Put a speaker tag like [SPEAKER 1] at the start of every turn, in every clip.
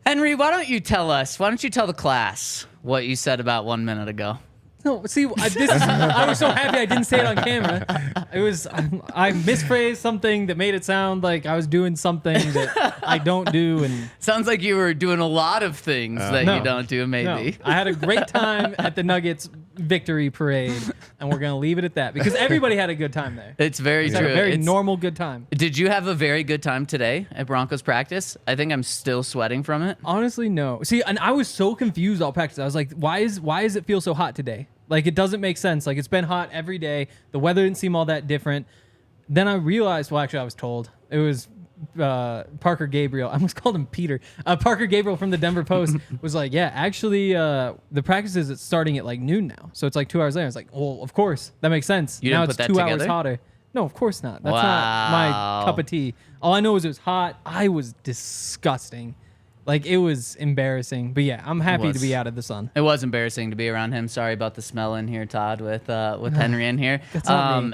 [SPEAKER 1] Henry, why don't you tell the class what you said about 1 minute ago?
[SPEAKER 2] No, see, I was so happy I didn't say it on camera. I misphrased something that made it sound like I was doing something that I don't do. And
[SPEAKER 1] sounds like you were doing a lot of things that you don't do, maybe.
[SPEAKER 2] No. I had a great time at the Nuggets victory parade, and we're going to leave it at that because everybody had a good time there.
[SPEAKER 1] It's very true.
[SPEAKER 2] A very normal good time.
[SPEAKER 1] Did you have a very good time today at Broncos practice? I think I'm still sweating from it.
[SPEAKER 2] Honestly, no. See, and I was so confused all practice. I was like, why does it feel so hot today? Like, it doesn't make sense. Like, it's been hot every day. The weather didn't seem all that different. Then I realized, well, actually, I was told. It was Parker Gabriel. I almost called him Peter. Parker Gabriel from the Denver Post was like, yeah, actually, the practice is starting at, like, noon now. So it's, like, 2 hours later. I was like, well, of course. That makes sense.
[SPEAKER 1] You
[SPEAKER 2] now
[SPEAKER 1] didn't
[SPEAKER 2] it's
[SPEAKER 1] put that
[SPEAKER 2] 2
[SPEAKER 1] together?
[SPEAKER 2] hours hotter. No, of course not. That's not my cup of tea. All I know is it was hot. I was disgusting. Like, it was embarrassing. But, yeah, I'm happy to be out of the sun.
[SPEAKER 1] It was embarrassing to be around him. Sorry about the smell in here, Todd, with Henry in here.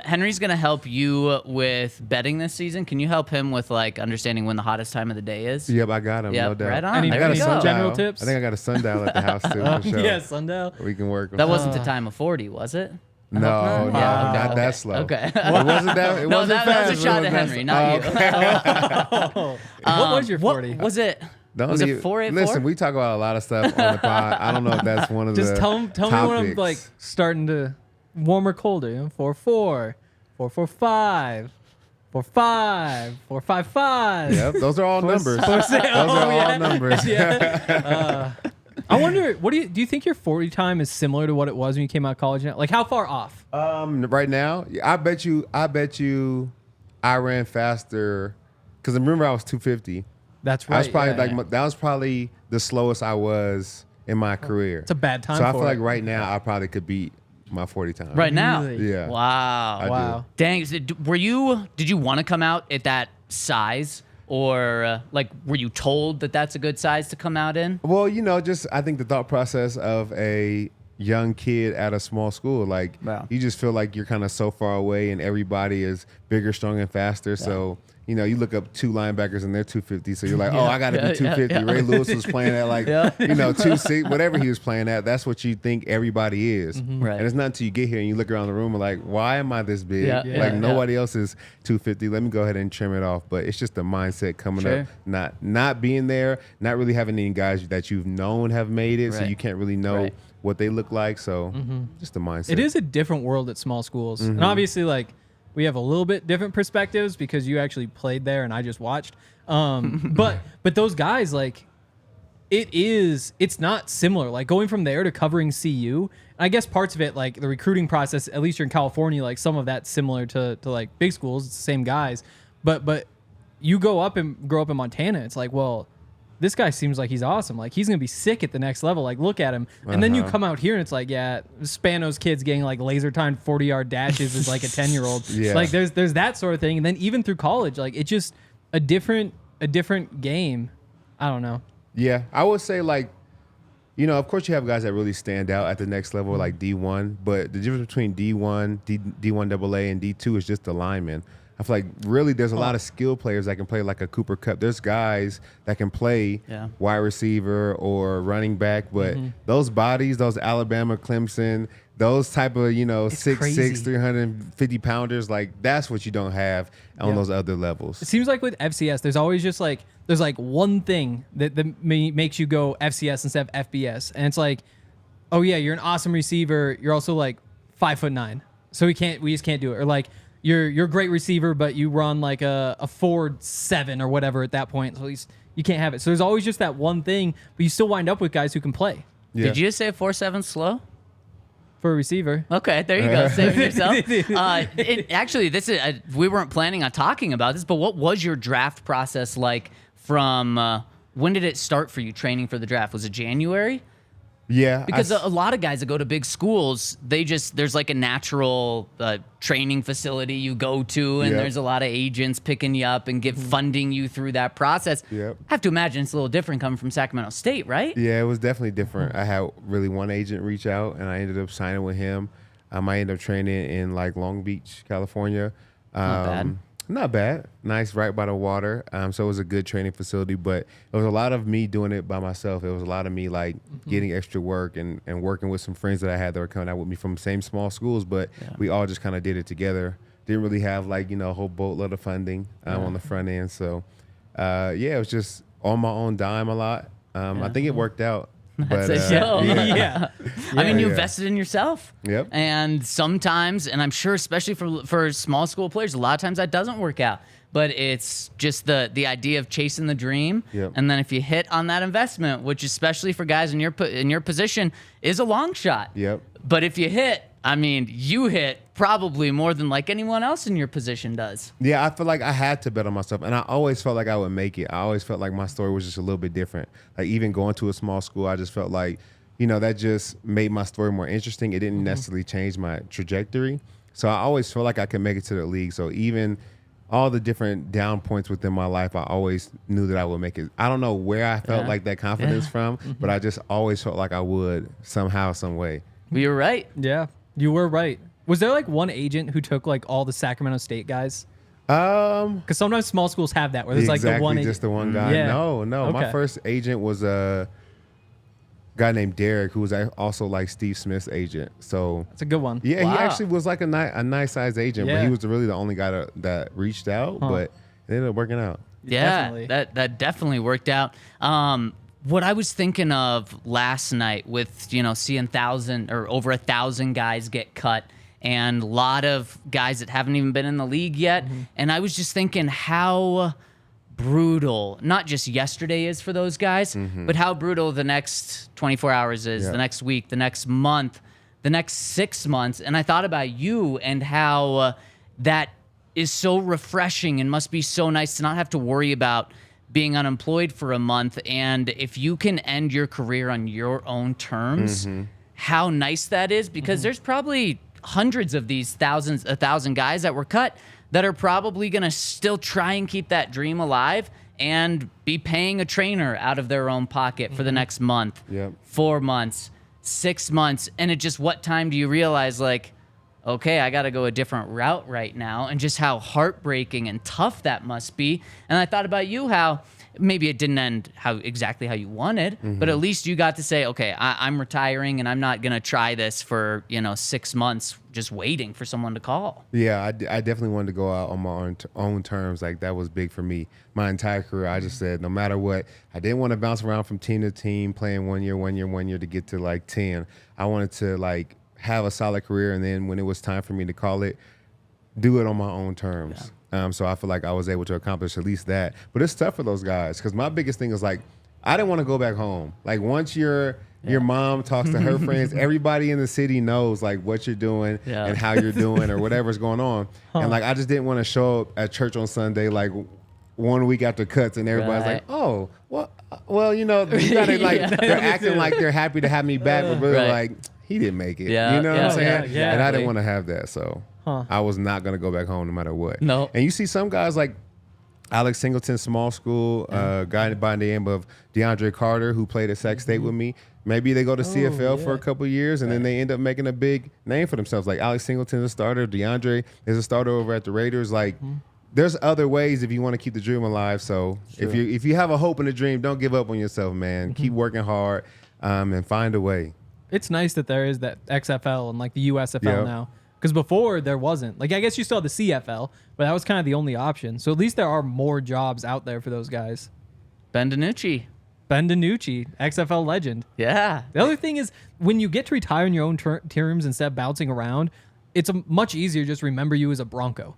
[SPEAKER 1] Henry's going to help you with betting this season. Can you help him with, like, understanding when the hottest time of the day is?
[SPEAKER 3] Yep, I got him.
[SPEAKER 1] Yep,
[SPEAKER 3] No doubt.
[SPEAKER 1] right on.
[SPEAKER 2] Any
[SPEAKER 1] There we go.
[SPEAKER 2] general tips?
[SPEAKER 3] I think I got a sundial at the house, too, for sure.
[SPEAKER 2] Yeah, sundial.
[SPEAKER 3] We can work with
[SPEAKER 1] That wasn't the time of 40, was it?
[SPEAKER 3] No,
[SPEAKER 1] Yeah,
[SPEAKER 3] not
[SPEAKER 1] okay.
[SPEAKER 3] that slow.
[SPEAKER 1] Okay.
[SPEAKER 3] It wasn't that. It
[SPEAKER 1] No,
[SPEAKER 3] wasn't
[SPEAKER 1] that
[SPEAKER 3] fast.
[SPEAKER 1] was a shot at Henry, not you.
[SPEAKER 2] What was your 40?
[SPEAKER 1] What was it?
[SPEAKER 3] Don't
[SPEAKER 1] Was
[SPEAKER 3] need-
[SPEAKER 1] it 484?
[SPEAKER 3] Listen, we talk about a lot of stuff on the pod. I don't know if that's one of
[SPEAKER 2] Just
[SPEAKER 3] the
[SPEAKER 2] tell me when I'm
[SPEAKER 3] topics.
[SPEAKER 2] like starting to warm or colder. You know, 4-4, 4-4-5, 4-5, 4-5-5.
[SPEAKER 3] Yep, those are all numbers. Those are all numbers.
[SPEAKER 2] Yeah. I wonder, do you think your 40 time is similar to what it was when you came out of college now? Like, how far off?
[SPEAKER 3] Right now, I bet you I ran faster because remember I was 250.
[SPEAKER 2] That's right.
[SPEAKER 3] I was probably that was probably the slowest I was in my career.
[SPEAKER 2] It's a bad time
[SPEAKER 3] So I
[SPEAKER 2] for
[SPEAKER 3] feel
[SPEAKER 2] it.
[SPEAKER 3] like right now I probably could beat my 40 time.
[SPEAKER 1] Right now?
[SPEAKER 2] Really?
[SPEAKER 3] Yeah.
[SPEAKER 1] Wow.
[SPEAKER 3] I
[SPEAKER 2] Wow.
[SPEAKER 3] do.
[SPEAKER 1] Dang. Did you want to come out at that size? Or, were you told that that's a good size to come out in?
[SPEAKER 3] Well, just I think the thought process of a young kid at a small school, like you just feel like you're kind of so far away and everybody is bigger, stronger, and faster. So, you look up two linebackers and they're 250. So you're like, I got to be 250. Ray Lewis was playing at 260, whatever he was playing at. That's what you think everybody is.
[SPEAKER 1] Right.
[SPEAKER 3] And it's not until you get here and you look around the room and like, why am I this big? Nobody else is 250. Let me go ahead and trim it off. But it's just the mindset coming up, not being there, not really having any guys that you've known have made it. So you can't really know what they look like. So just the mindset.
[SPEAKER 2] It is a different world at small schools. And obviously, like, we have a little bit different perspectives because you actually played there and I just watched. But those guys, like, it's not similar. Like, going from there to covering CU, I guess parts of it, like the recruiting process, at least you're in California, like some of that's similar to like big schools. It's the same guys. But you grow up in Montana, it's like, well, this guy seems like he's awesome. Like, he's going to be sick at the next level. Like, look at him. And then you come out here and it's like, yeah, Spano's kids getting like laser timed 40-yard dashes is like a 10-year-old.
[SPEAKER 3] Yeah.
[SPEAKER 2] Like, there's that sort of thing. And then even through college, like, it's just a different game. I don't know.
[SPEAKER 3] Yeah, I would say, like, of course you have guys that really stand out at the next level, like D1, but the difference between D1, D1 AA, and D2 is just the linemen. I feel like really there's a lot of skill players that can play like a Cooper Kupp. There's guys that can play wide receiver or running back, but those bodies, those Alabama, Clemson, those type of, 6'6", 350 pounders, like that's what you don't have on those other levels.
[SPEAKER 2] It seems like with FCS, there's always just like, there's like one thing that makes you go FCS instead of FBS. And it's like, oh yeah, you're an awesome receiver. You're also like 5'9". So we just can't do it. Or like, you're a great receiver, but you run like a 4.7 or whatever at that point. So you can't have it. So there's always just that one thing, but you still wind up with guys who can play.
[SPEAKER 3] Yeah.
[SPEAKER 1] Did you just say 4.7 slow?
[SPEAKER 2] For a receiver.
[SPEAKER 1] Okay, there you go. Saving yourself. Actually, this is we weren't planning on talking about this, but what was your draft process like from when did it start for you training for the draft? Was it January?
[SPEAKER 3] Yeah.
[SPEAKER 1] Because a lot of guys that go to big schools, there's like a natural training facility you go to, and there's a lot of agents picking you up and funding you through that process.
[SPEAKER 3] Yep.
[SPEAKER 1] I have to imagine it's a little different coming from Sacramento State, right?
[SPEAKER 3] Yeah, it was definitely different. I had really one agent reach out, and I ended up signing with him. I ended up training in like Long Beach, California.
[SPEAKER 1] Not bad.
[SPEAKER 3] Not bad. Nice, right by the water. So it was a good training facility, but it was a lot of me doing it by myself. It was a lot of me like getting extra work and working with some friends that I had that were coming out with me from the same small schools, but we all just kind of did it together. Didn't really have like, a whole boatload of funding on the front end. So, it was just on my own dime a lot. I think it worked out.
[SPEAKER 1] That's
[SPEAKER 3] But,
[SPEAKER 1] a show.
[SPEAKER 2] Yeah.
[SPEAKER 1] I mean, you
[SPEAKER 3] Yeah.
[SPEAKER 1] invested in yourself.
[SPEAKER 3] Yep.
[SPEAKER 1] And sometimes, and I'm sure especially for small school players, a lot of times that doesn't work out. But it's just the idea of chasing the dream.
[SPEAKER 3] Yep.
[SPEAKER 1] And then if you hit on that investment, which especially for guys in your position is a long shot.
[SPEAKER 3] Yep.
[SPEAKER 1] But if you hit, I mean, you hit probably more than like anyone else in your position does.
[SPEAKER 3] Yeah, I feel like I had to bet on myself, and I always felt like I would make it. I always felt like my story was just a little bit different. Like even going to a small school, I just felt like, that just made my story more interesting. It didn't necessarily change my trajectory. So I always felt like I could make it to the league. So even all the different down points within my life, I always knew that I would make it. I don't know where I felt like that confidence from, but I just always felt like I would somehow, some way.
[SPEAKER 1] Well, you're right.
[SPEAKER 2] Yeah, you were right. Was there like one agent who took like all the Sacramento State guys? Because sometimes small schools have that where there's like the one agent.
[SPEAKER 3] Just the one guy.
[SPEAKER 2] Yeah.
[SPEAKER 3] No.
[SPEAKER 2] Okay.
[SPEAKER 3] My first agent was a guy named Derek, who was also like Steve Smith's agent. So
[SPEAKER 2] That's a good one.
[SPEAKER 3] yeah,
[SPEAKER 1] Wow.
[SPEAKER 3] he actually was like a nice size agent, but
[SPEAKER 2] Yeah.
[SPEAKER 3] he was really the only guy that reached out. But it ended up working out.
[SPEAKER 1] Yeah,
[SPEAKER 2] Definitely.
[SPEAKER 1] that definitely worked out. What I was thinking of last night with seeing 1,000 or over 1,000 guys get cut, and a lot of guys that haven't even been in the league yet, and I was just thinking how brutal not just yesterday is for those guys, but how brutal the next 24 hours is, the next week, the next month, the next 6 months. And I thought about you and how that is so refreshing and must be so nice to not have to worry about being unemployed for a month. And if you can end your career on your own terms, how nice that is, because there's probably hundreds of these 1,000 guys that were cut that are probably going to still try and keep that dream alive and be paying a trainer out of their own pocket for the next month, 4 months, 6 months. And it just, what time do you realize, like, okay, I got to go a different route right now, and just how heartbreaking and tough that must be. And I thought about you, how maybe it didn't end exactly how you wanted, but at least you got to say, okay, I'm retiring, and I'm not going to try this for 6 months just waiting for someone to call.
[SPEAKER 3] Yeah, I definitely wanted to go out on my own terms. Like, that was big for me. My entire career, I just said, no matter what, I didn't want to bounce around from team to team, playing 1 year to get to like 10. I wanted to like have a solid career, and then when it was time for me to call it, do it on my own terms. So I feel like I was able to accomplish at least that. But it's tough for those guys, because my biggest thing is like, I didn't want to go back home. Like, once your mom talks to her friends, everybody in the city knows like what you're doing and how you're doing or whatever's going on. And like, I just didn't want to show up at church on Sunday like 1 week after cuts, and everybody's like, oh, well, you gotta like, they're acting like they're happy to have me back, but really like, he didn't make it.
[SPEAKER 1] Yeah,
[SPEAKER 3] You know what I'm saying?
[SPEAKER 2] yeah,
[SPEAKER 3] And I didn't want to have that, so I was not going to go back home no matter what.
[SPEAKER 1] No.
[SPEAKER 3] And you see some guys like Alex Singleton, small school, guy by the name of DeAndre Carter, who played at Sac State with me. Maybe they go to CFL for a couple of years, and then they end up making a big name for themselves. Like, Alex Singleton's a starter. DeAndre is a starter over at the Raiders. Like, there's other ways if you want to keep the dream alive. So if you have a hope and a dream, don't give up on yourself, man. Keep working hard and find a way.
[SPEAKER 2] It's nice that there is that XFL and like the USFL now. Because before there wasn't. Like, I guess you still had the CFL, but that was kind of the only option. So at least there are more jobs out there for those guys.
[SPEAKER 1] Ben DiNucci.
[SPEAKER 2] Ben DiNucci, XFL legend.
[SPEAKER 1] Yeah.
[SPEAKER 2] The other thing is, when you get to retire in your own terms instead of bouncing around, it's much easier to just remember you as a Bronco.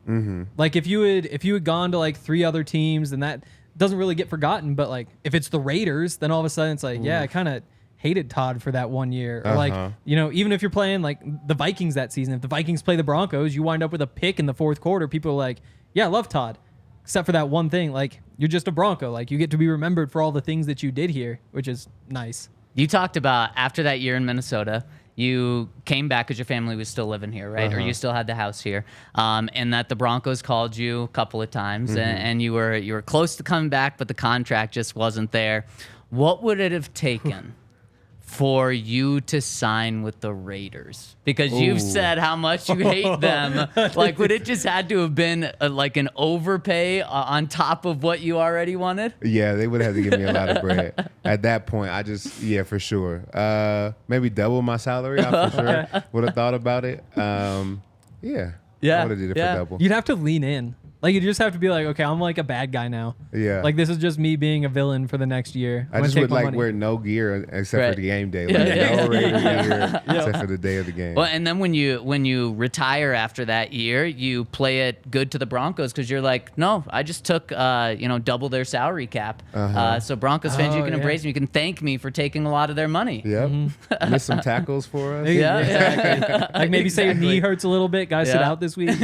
[SPEAKER 2] Like, if you had gone to like 3 other teams, then that doesn't really get forgotten. But like, if it's the Raiders, then all of a sudden it's like, yeah, I kind of hated Todd for that 1 year. Or like, even if you're playing like the Vikings that season, if the Vikings play the Broncos, you wind up with a pick in the 4th quarter. People are like, yeah, I love Todd. Except for that one thing. Like, you're just a Bronco. Like, you get to be remembered for all the things that you did here, which is nice.
[SPEAKER 1] You talked about after that year in Minnesota, you came back because your family was still living here, right? Or you still had the house here, and that the Broncos called you a couple of times, and you were close to coming back, but the contract just wasn't there. What would it have taken for you to sign with the Raiders? Because you've said how much you hate them. Like, would it just had to have been like an overpay on top of what you already wanted?
[SPEAKER 3] Yeah, they would have to give me a lot of bread. At that point, for sure. Maybe double my salary. I for sure would have thought about it. Yeah. I would have did it for double.
[SPEAKER 2] You'd have to lean in. Like, you just have to be like, okay, I'm like a bad guy now.
[SPEAKER 3] Yeah.
[SPEAKER 2] Like, this is just me being a villain for the next year.
[SPEAKER 3] I just would like wear no gear except for the game day. Like, no Raider gear except for the day of the game.
[SPEAKER 1] Well, and then when you retire after that year, you play it good to the Broncos because you're like, no, I just took double their salary cap. So Broncos fans, you can embrace me. You can thank me for taking a lot of their money.
[SPEAKER 3] Yep. Miss some tackles for us.
[SPEAKER 2] Yeah. Like maybe say your knee hurts a little bit. Guys, sit out this week.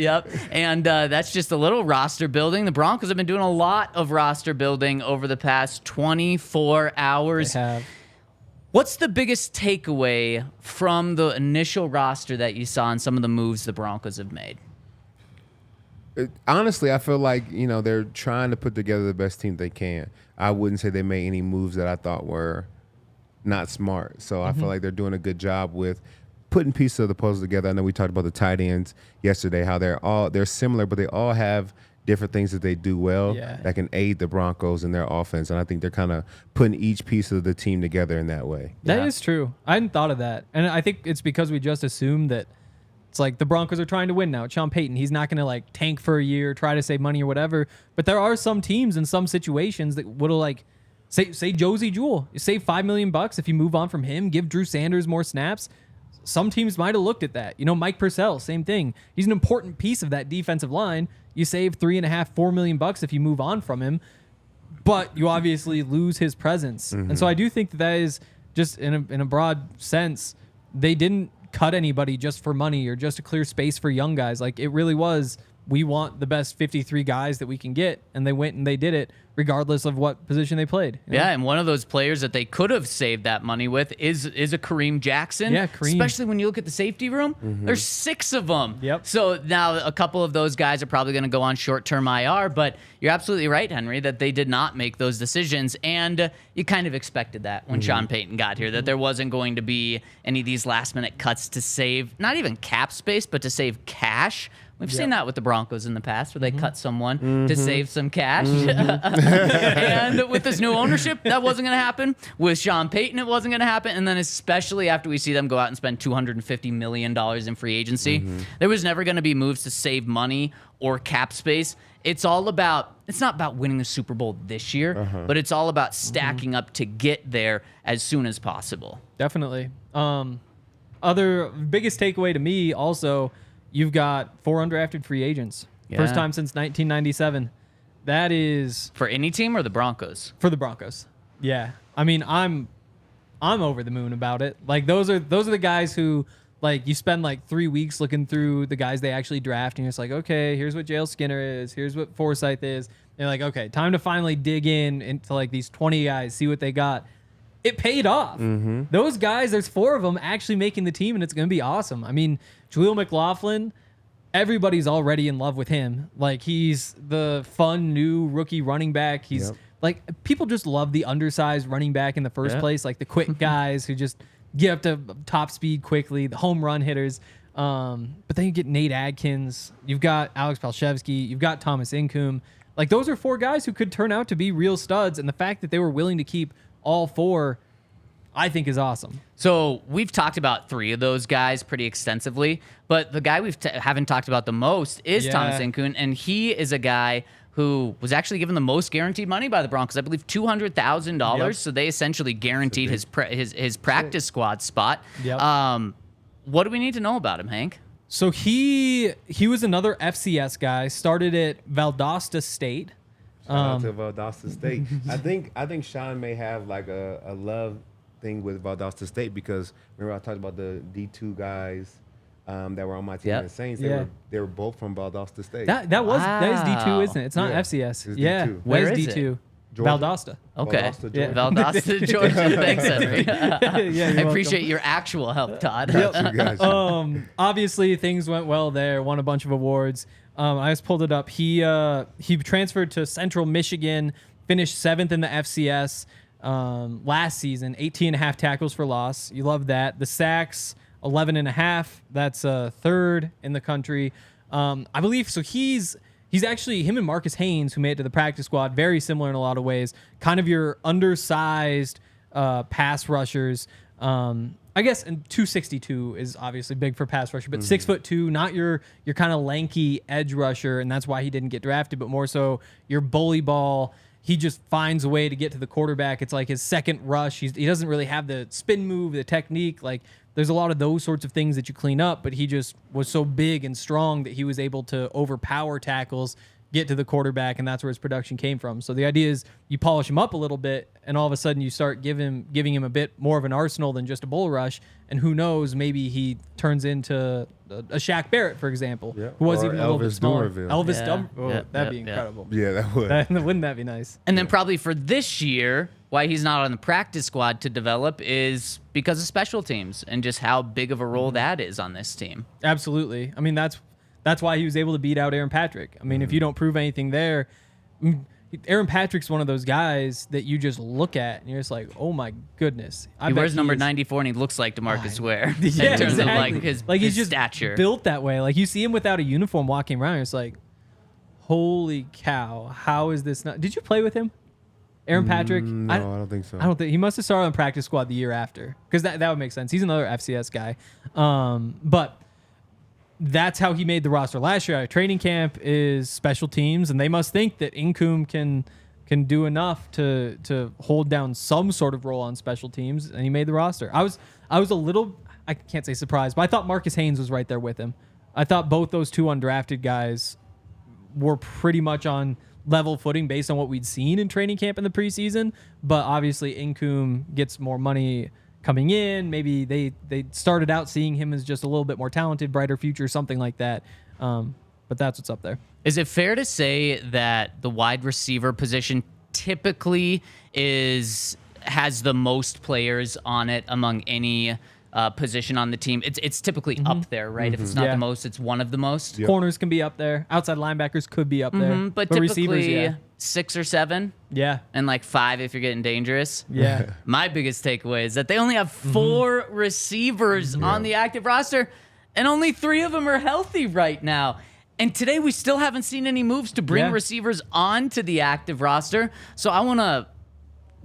[SPEAKER 1] Yep. And that's just a little roster building. The Broncos have been doing a lot of roster building over the past 24 hours.
[SPEAKER 2] They have.
[SPEAKER 1] What's the biggest takeaway from the initial roster that you saw and some of the moves the Broncos have made?
[SPEAKER 3] Honestly, I feel like, they're trying to put together the best team they can. I wouldn't say they made any moves that I thought were not smart. So I feel like they're doing a good job with putting pieces of the puzzle together. I know we talked about the tight ends yesterday, how they're similar, but they all have different things that they do well that can aid the Broncos in their offense. And I think they're kind of putting each piece of the team together in that way.
[SPEAKER 2] That is true. I hadn't thought of that. And I think it's because we just assumed that it's like the Broncos are trying to win now. It's Sean Payton. He's not going to like tank for a year, try to save money or whatever. But there are some teams in some situations that would have like, say Josie Jewell, you save $5 million if you move on from him, give Drew Sanders more snaps. Some teams might have looked at that. Mike Purcell, same thing. He's an important piece of that defensive line. You save $3.5–4 million if you move on from him, but you obviously lose his presence. And so I do think that is just in a broad sense, they didn't cut anybody just for money or just to clear space for young guys. Like, it really was, we want the best 53 guys that we can get, and they went and they did it regardless of what position they played.
[SPEAKER 1] Yeah, and one of those players that they could have saved that money with is a Kareem Jackson.
[SPEAKER 2] Yeah, Kareem.
[SPEAKER 1] Especially when you look at the safety room, there's 6 of them.
[SPEAKER 2] Yep.
[SPEAKER 1] So now a couple of those guys are probably going to go on short-term IR, but you're absolutely right, Henry, that they did not make those decisions, and you kind of expected that when Sean Payton got here, that there wasn't going to be any of these last-minute cuts to save, not even cap space, but to save cash. We've seen that with the Broncos in the past, where they cut someone to save some cash. And with this new ownership, that wasn't going to happen. With Sean Payton, it wasn't going to happen. And then especially after we see them go out and spend $250 million in free agency, there was never going to be moves to save money or cap space. It's not about winning the Super Bowl this year, but it's all about stacking up to get there as soon as possible.
[SPEAKER 2] Definitely. Other biggest takeaway to me also, you've got 4 undrafted free agents.
[SPEAKER 1] Yeah.
[SPEAKER 2] First time since 1997. That is
[SPEAKER 1] For any team or the Broncos?
[SPEAKER 2] for the Broncos. Yeah. I mean, I'm over the moon about it. Like, those are the guys who, like, you spend like 3 weeks looking through the guys they actually draft, and you're just like, okay, here's what Jael Skinner is, here's what Forsyth is. And you're like, okay, time to finally dig into like these 20 guys, see what they got. It paid off. Those guys, there's 4 of them actually making the team, and it's going to be awesome. I mean, Jaleel McLaughlin, everybody's already in love with him. Like, he's the fun new rookie running back. He's like, people just love the undersized running back in the first place, like the quick guys who just get up to top speed quickly, the home run hitters. But then you get Nate Adkins, you've got Alex Palshevsky, you've got Thomas Incoom. Like, those are 4 guys who could turn out to be real studs, and the fact that they were willing to keep all 4, I think, is awesome.
[SPEAKER 1] So we've talked about 3 of those guys pretty extensively, but the guy we haven't talked about the most is Thomas Incoon, and he is a guy who was actually given the most guaranteed money by the Broncos. I believe $200,000.
[SPEAKER 2] Yep.
[SPEAKER 1] So they essentially guaranteed his practice squad spot.
[SPEAKER 2] Yep.
[SPEAKER 1] What do we need to know about him, Hank?
[SPEAKER 2] So he was another FCS guy. Started at Valdosta State.
[SPEAKER 3] Shout out to Valdosta State. I think Sean may have like a love thing with Valdosta State, because remember I talked about the D2 guys that were on my team in the Saints. They were both from Valdosta State.
[SPEAKER 2] That is D2, isn't it? It's not FCS.
[SPEAKER 3] It's
[SPEAKER 2] yeah,
[SPEAKER 3] D2.
[SPEAKER 1] Where
[SPEAKER 2] that
[SPEAKER 1] is
[SPEAKER 2] D2. Valdosta.
[SPEAKER 1] Okay.
[SPEAKER 3] Valdosta,
[SPEAKER 2] Yeah.
[SPEAKER 1] Valdosta, Georgia. Thanks, Henry.
[SPEAKER 2] Yeah,
[SPEAKER 1] I appreciate your actual help, Todd.
[SPEAKER 2] Obviously things went well there. Won a bunch of awards. I just pulled it up. He transferred to Central Michigan. Finished 7th in the FCS last season. 18.5 tackles for loss. You love that. The sacks 11.5. That's third in the country. I believe so. He's actually, him and Marcus Haynes, who made it to the practice squad, very similar in a lot of ways. Kind of your undersized pass rushers. I guess, and 262 is obviously big for pass rusher, but 6'2", not your kind of lanky edge rusher, and that's why he didn't get drafted, but more so your bully ball. He just finds a way to get to the quarterback. It's like his second rush. He doesn't really have the spin move, the technique. Like, there's a lot of those sorts of things that you clean up, but he just was so big and strong that he was able to overpower tackles, get to the quarterback, and that's where his production came from. So the idea is you polish him up a little bit, and all of a sudden you start giving him a bit more of an arsenal than just a bull rush, and who knows, maybe he turns into a Shaq Barrett, for example, who was even a little bit smaller. Elvis Dummerville. That'd be incredible.
[SPEAKER 3] Yeah, that would.
[SPEAKER 2] Wouldn't that be nice?
[SPEAKER 1] And then probably for this year, why he's not on the practice squad to develop is because of special teams and just how big of a role that is on this team.
[SPEAKER 2] Absolutely. I mean, that's why he was able to beat out Aaron Patrick. I mean, if you don't prove anything there, Aaron Patrick's one of those guys that you just look at and you're just like, oh my goodness.
[SPEAKER 1] He wears number 94 and he looks like DeMarcus Ware
[SPEAKER 2] Yeah,
[SPEAKER 1] in terms
[SPEAKER 2] exactly.
[SPEAKER 1] of like his
[SPEAKER 2] he's just
[SPEAKER 1] stature.
[SPEAKER 2] Built that way. Like, you see him without a uniform walking around, it's like, holy cow, how is this not? Did you play with him? Aaron Patrick?
[SPEAKER 3] No, I don't think so.
[SPEAKER 2] I don't think he must have started on practice squad the year after, because that would make sense. He's another FCS guy. But that's how he made the roster last year. Training camp is special teams, and they must think that Incoom can do enough to hold down some sort of role on special teams, and he made the roster. I was a little, I can't say surprised, but I thought Marcus Haynes was right there with him. I thought both those two undrafted guys were pretty much on level footing based on what we'd seen in training camp in the preseason, but obviously Incoom gets more money coming in. Maybe they started out seeing him as just a little bit more talented, brighter future, something like that. But that's what's up there.
[SPEAKER 1] Is it fair to say that the wide receiver position typically has the most players on it among any position on the team? It's typically up there, right? If it's not the most, it's one of the most.
[SPEAKER 2] Yep. Corners can be up there. Outside linebackers could be up there.
[SPEAKER 1] But typically
[SPEAKER 2] receivers,
[SPEAKER 1] 6 or 7.
[SPEAKER 2] Yeah.
[SPEAKER 1] And like 5 if you're getting dangerous.
[SPEAKER 2] Yeah.
[SPEAKER 1] My biggest takeaway is that they only have 4 receivers on the active roster, and only 3 of them are healthy right now. And today we still haven't seen any moves to bring receivers onto the active roster. So I want to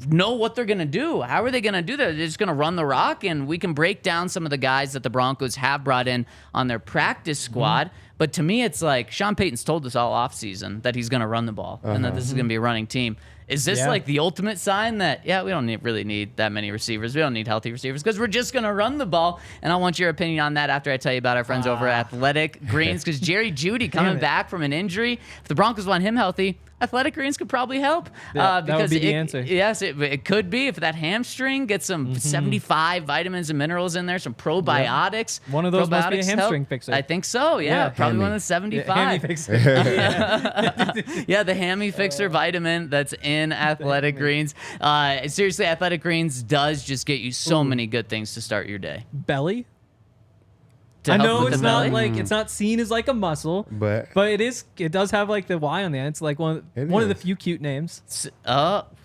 [SPEAKER 1] know what they're going to do. How are they going to do that? They're just going to run the rock, and we can break down some of the guys that the Broncos have brought in on their practice squad. But to me, it's like Sean Payton's told us all offseason that he's going to run the ball and that this is going to be a running team. Is this like the ultimate sign that, we don't really need that many receivers. We don't need healthy receivers because we're just going to run the ball? And I want your opinion on that after I tell you about our friends over at Athletic Greens, because Jerry Jeudy coming back from an injury. If the Broncos want him healthy, Athletic Greens could probably help.
[SPEAKER 2] That would be the answer.
[SPEAKER 1] Yes, it could be. If that hamstring gets some 75 vitamins and minerals in there, some probiotics.
[SPEAKER 2] One of those must be a hamstring fixer.
[SPEAKER 1] I think so, probably one of the 75.
[SPEAKER 2] Hammy fixer.
[SPEAKER 1] The hammy fixer vitamin that's in Athletic Greens. Seriously, Athletic Greens does just get you so many good things to start your day.
[SPEAKER 2] Belly?
[SPEAKER 1] To
[SPEAKER 2] I
[SPEAKER 1] help
[SPEAKER 2] know
[SPEAKER 1] with
[SPEAKER 2] it's
[SPEAKER 1] the
[SPEAKER 2] not
[SPEAKER 1] belly?
[SPEAKER 2] like it's not seen as like a muscle,
[SPEAKER 3] But
[SPEAKER 2] it does have like the Y on the end. It's like one of the few cute names.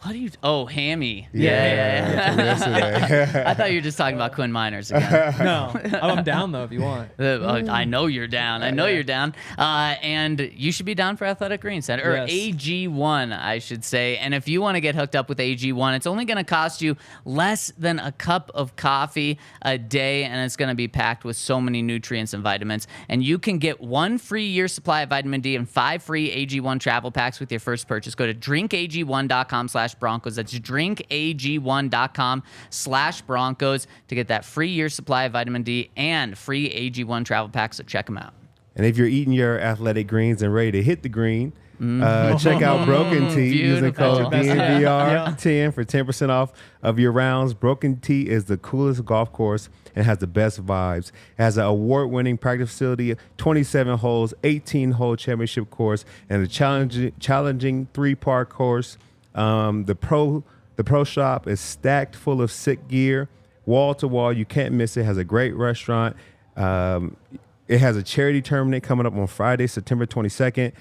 [SPEAKER 1] What do you? Oh, hammy.
[SPEAKER 3] yesterday.
[SPEAKER 1] I thought you were just talking about Quinn Miners again.
[SPEAKER 2] No, I'm down though if you want.
[SPEAKER 1] I know you're down. I know you're down. And you should be down for Athletic Greens, or AG1, I should say. And if you want to get hooked up with AG1, it's only going to cost you less than a cup of coffee a day, and it's going to be packed with so many nutrients and vitamins. And you can get 1 free year supply of vitamin D and 5 free AG1 travel packs with your first purchase. Go to drinkag1.com/Broncos. That's drinkag1.com/Broncos to get that free year supply of vitamin D and free AG1 travel packs. So check them out.
[SPEAKER 3] And if you're eating your Athletic Greens and ready to hit the green, check out Broken Tea using code DNVR10 for 10% off of your rounds. Broken Tea is the coolest golf course and has the best vibes. It has an award-winning practice facility, 27 holes, 18-hole championship course, and a challenging 3-part course. The pro shop is stacked full of sick gear, wall to wall. You can't miss it. Has a great restaurant. It has a charity tournament coming up on Friday, September 22nd.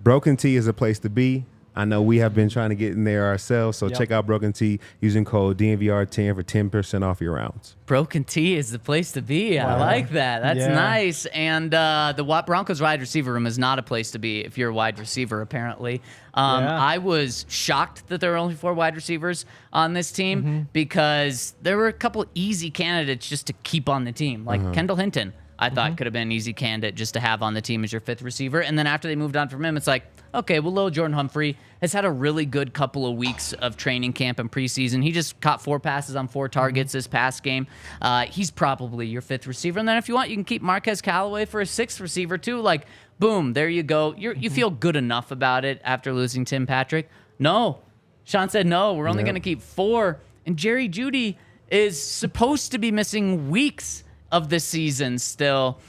[SPEAKER 3] Broken Tea is a place to be. I know we have been trying to get in there ourselves, so check out Broken Tea using code DNVR10 for 10% off your rounds.
[SPEAKER 1] Broken Tea is the place to be. I like that. That's nice. And the Broncos wide receiver room is not a place to be if you're a wide receiver, apparently. I was shocked that there were only 4 wide receivers on this team because there were a couple easy candidates just to keep on the team, like Kendall Hinton. I thought could have been an easy candidate just to have on the team as your 5th receiver. And then after they moved on from him, it's like, okay, well, Lil'Jordan Humphrey has had a really good couple of weeks of training camp and preseason. He just caught 4 passes on 4 targets this past game. He's probably your 5th receiver. And then if you want, you can keep Marquez Callaway for a 6th receiver too. Like, boom, there you go. You feel good enough about it after losing Tim Patrick? No. Sean said no. We're only going to keep 4. And Jerry Jeudy is supposed to be missing weeks of the season still.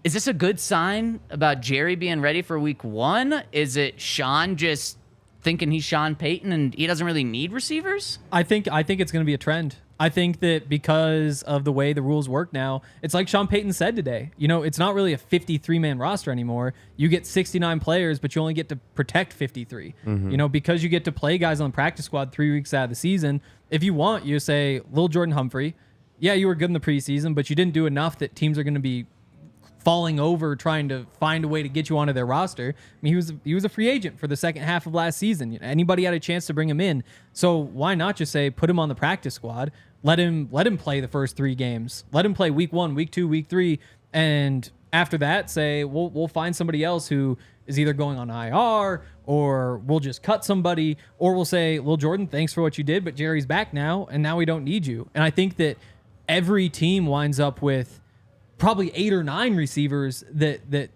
[SPEAKER 1] Is this a good sign about Jerry being ready for week 1? Is it Sean just thinking he's Sean Payton and he doesn't really need receivers?
[SPEAKER 2] I think it's going to be a trend. I think that because of the way the rules work now, it's like Sean Payton said today. You know, it's not really a 53-man roster anymore. You get 69 players, but you only get to protect 53. You know, because you get to play guys on the practice squad 3 weeks out of the season. If you want, you say Lil'Jordan Humphrey. Yeah, you were good in the preseason, but you didn't do enough that teams are going to be falling over trying to find a way to get you onto their roster. I mean, he was a free agent for the second half of last season. Anybody had a chance to bring him in. So why not just say put him on the practice squad, let him play the first 3 games. Let him play week 1, week 2, week 3, and after that say we'll find somebody else who is either going on IR or we'll just cut somebody, or we'll say, Lil'Jordan, thanks for what you did, but Jerry's back now and now we don't need you. And I think that every team winds up with probably 8 or 9 receivers that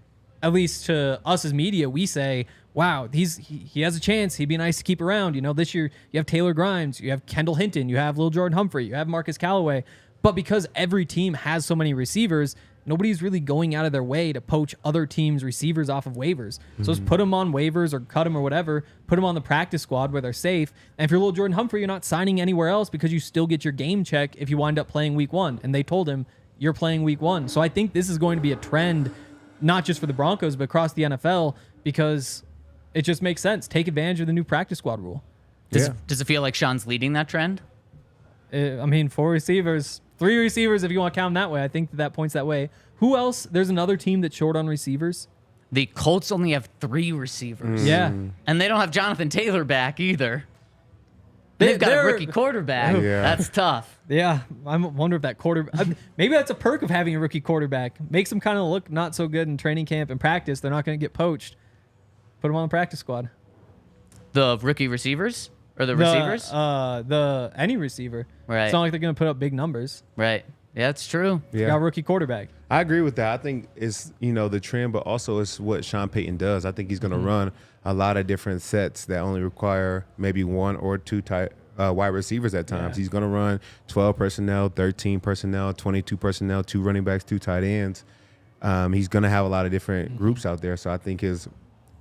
[SPEAKER 2] at least to us as media, we say, wow, he has a chance. He'd be nice to keep around. You know, this year you have Taylor Grimes, you have Kendall Hinton, you have Lil'Jordan Humphrey, you have Marcus Callaway. But because every team has so many receivers, nobody's really going out of their way to poach other teams' receivers off of waivers. So just put them on waivers or cut them or whatever. Put them on the practice squad where they're safe. And if you're Lil'Jordan Humphrey, you're not signing anywhere else because you still get your game check if you wind up playing week 1. And they told him, you're playing week 1. So I think this is going to be a trend, not just for the Broncos, but across the NFL, because it just makes sense. Take advantage of the new practice squad rule.
[SPEAKER 1] Does it feel like Sean's leading that trend?
[SPEAKER 2] I mean, 4 receivers, 3 receivers, if you want to count them that way. I think that points that way. Who else? There's another team that's short on receivers.
[SPEAKER 1] The Colts only have 3 receivers.
[SPEAKER 2] Yeah.
[SPEAKER 1] And they don't have Jonathan Taylor back either. They've got a rookie quarterback.
[SPEAKER 3] Yeah.
[SPEAKER 1] That's tough.
[SPEAKER 2] Yeah, I wonder if that quarterback... maybe that's a perk of having a rookie quarterback. Makes them kind of look not so good in training camp and practice. They're not going to get poached. Put them on the practice squad.
[SPEAKER 1] The rookie receivers? Or the receivers?
[SPEAKER 2] Any receiver.
[SPEAKER 1] Right.
[SPEAKER 2] It's not like they're going to put up big numbers.
[SPEAKER 1] Right. Yeah, that's true.
[SPEAKER 2] You got a rookie quarterback.
[SPEAKER 3] I agree with that. I think it's, the trend, but also it's what Sean Payton does. I think he's going to run a lot of different sets that only require maybe 1 or 2 wide receivers at times. He's going to run 12 personnel, 13 personnel, 22 personnel, 2 running backs, 2 tight ends. He's going to have a lot of different groups out there. So I think his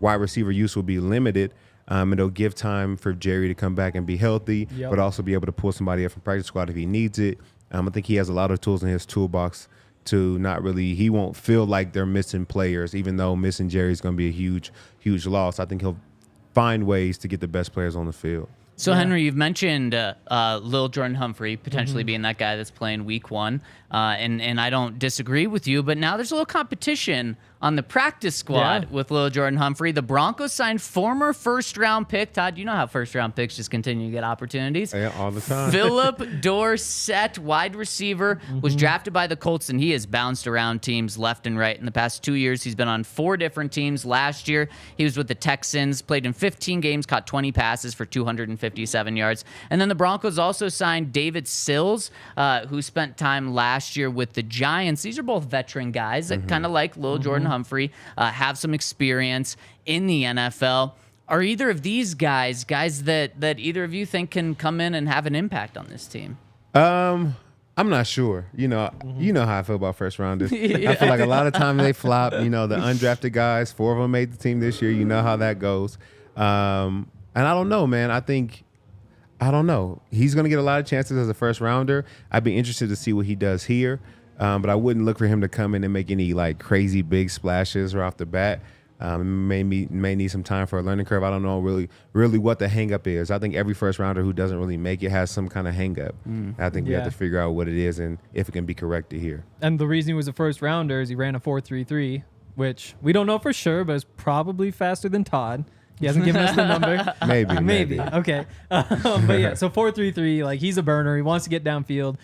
[SPEAKER 3] wide receiver use will be limited. It'll give time for Jerry to come back and be healthy, but also be able to pull somebody up from practice squad if he needs it. I think he has a lot of tools in his toolbox to he won't feel like they're missing players, even though missing Jerry is going to be a huge, huge loss. I think he'll find ways to get the best players on the field.
[SPEAKER 1] So, Henry, you've mentioned Lil'Jordan Humphrey potentially being that guy that's playing week 1, and I don't disagree with you, but now there's a little competition on the practice squad with Lil'Jordan Humphrey. The Broncos signed former first-round pick. Todd, you know how first-round picks just continue to get opportunities.
[SPEAKER 3] Yeah, all the time.
[SPEAKER 1] Phillip Dorsett, wide receiver, was drafted by the Colts, and he has bounced around teams left and right. In the past 2 years, he's been on 4 different teams. Last year, he was with the Texans, played in 15 games, caught 20 passes for 257 yards. And then the Broncos also signed David Sills, who spent time last year with the Giants. These are both veteran guys that kind of like Lil'Jordan Humphrey, have some experience in the NFL. Are either of these guys that either of you think can come in and have an impact on this team?
[SPEAKER 3] I'm not sure. You know how I feel about first rounders. I feel like a lot of times they flop. The undrafted guys, 4 of them made the team this year. You know how that goes. And I don't know, man. I don't know. He's going to get a lot of chances as a first rounder. I'd be interested to see what he does here. But I wouldn't look for him to come in and make any like crazy big splashes right off the bat. May need some time for a learning curve. I don't know really what the hang up is. I think every first rounder who doesn't really make it has some kind of hang up. I think we have to figure out what it is and if it can be corrected here.
[SPEAKER 2] And the reason he was a first rounder is he ran a 4.33, which we don't know for sure, but is probably faster than Todd. He hasn't given us the number.
[SPEAKER 3] Maybe.
[SPEAKER 2] Okay. But yeah, so 4.33, like he's a burner. He wants to get downfield.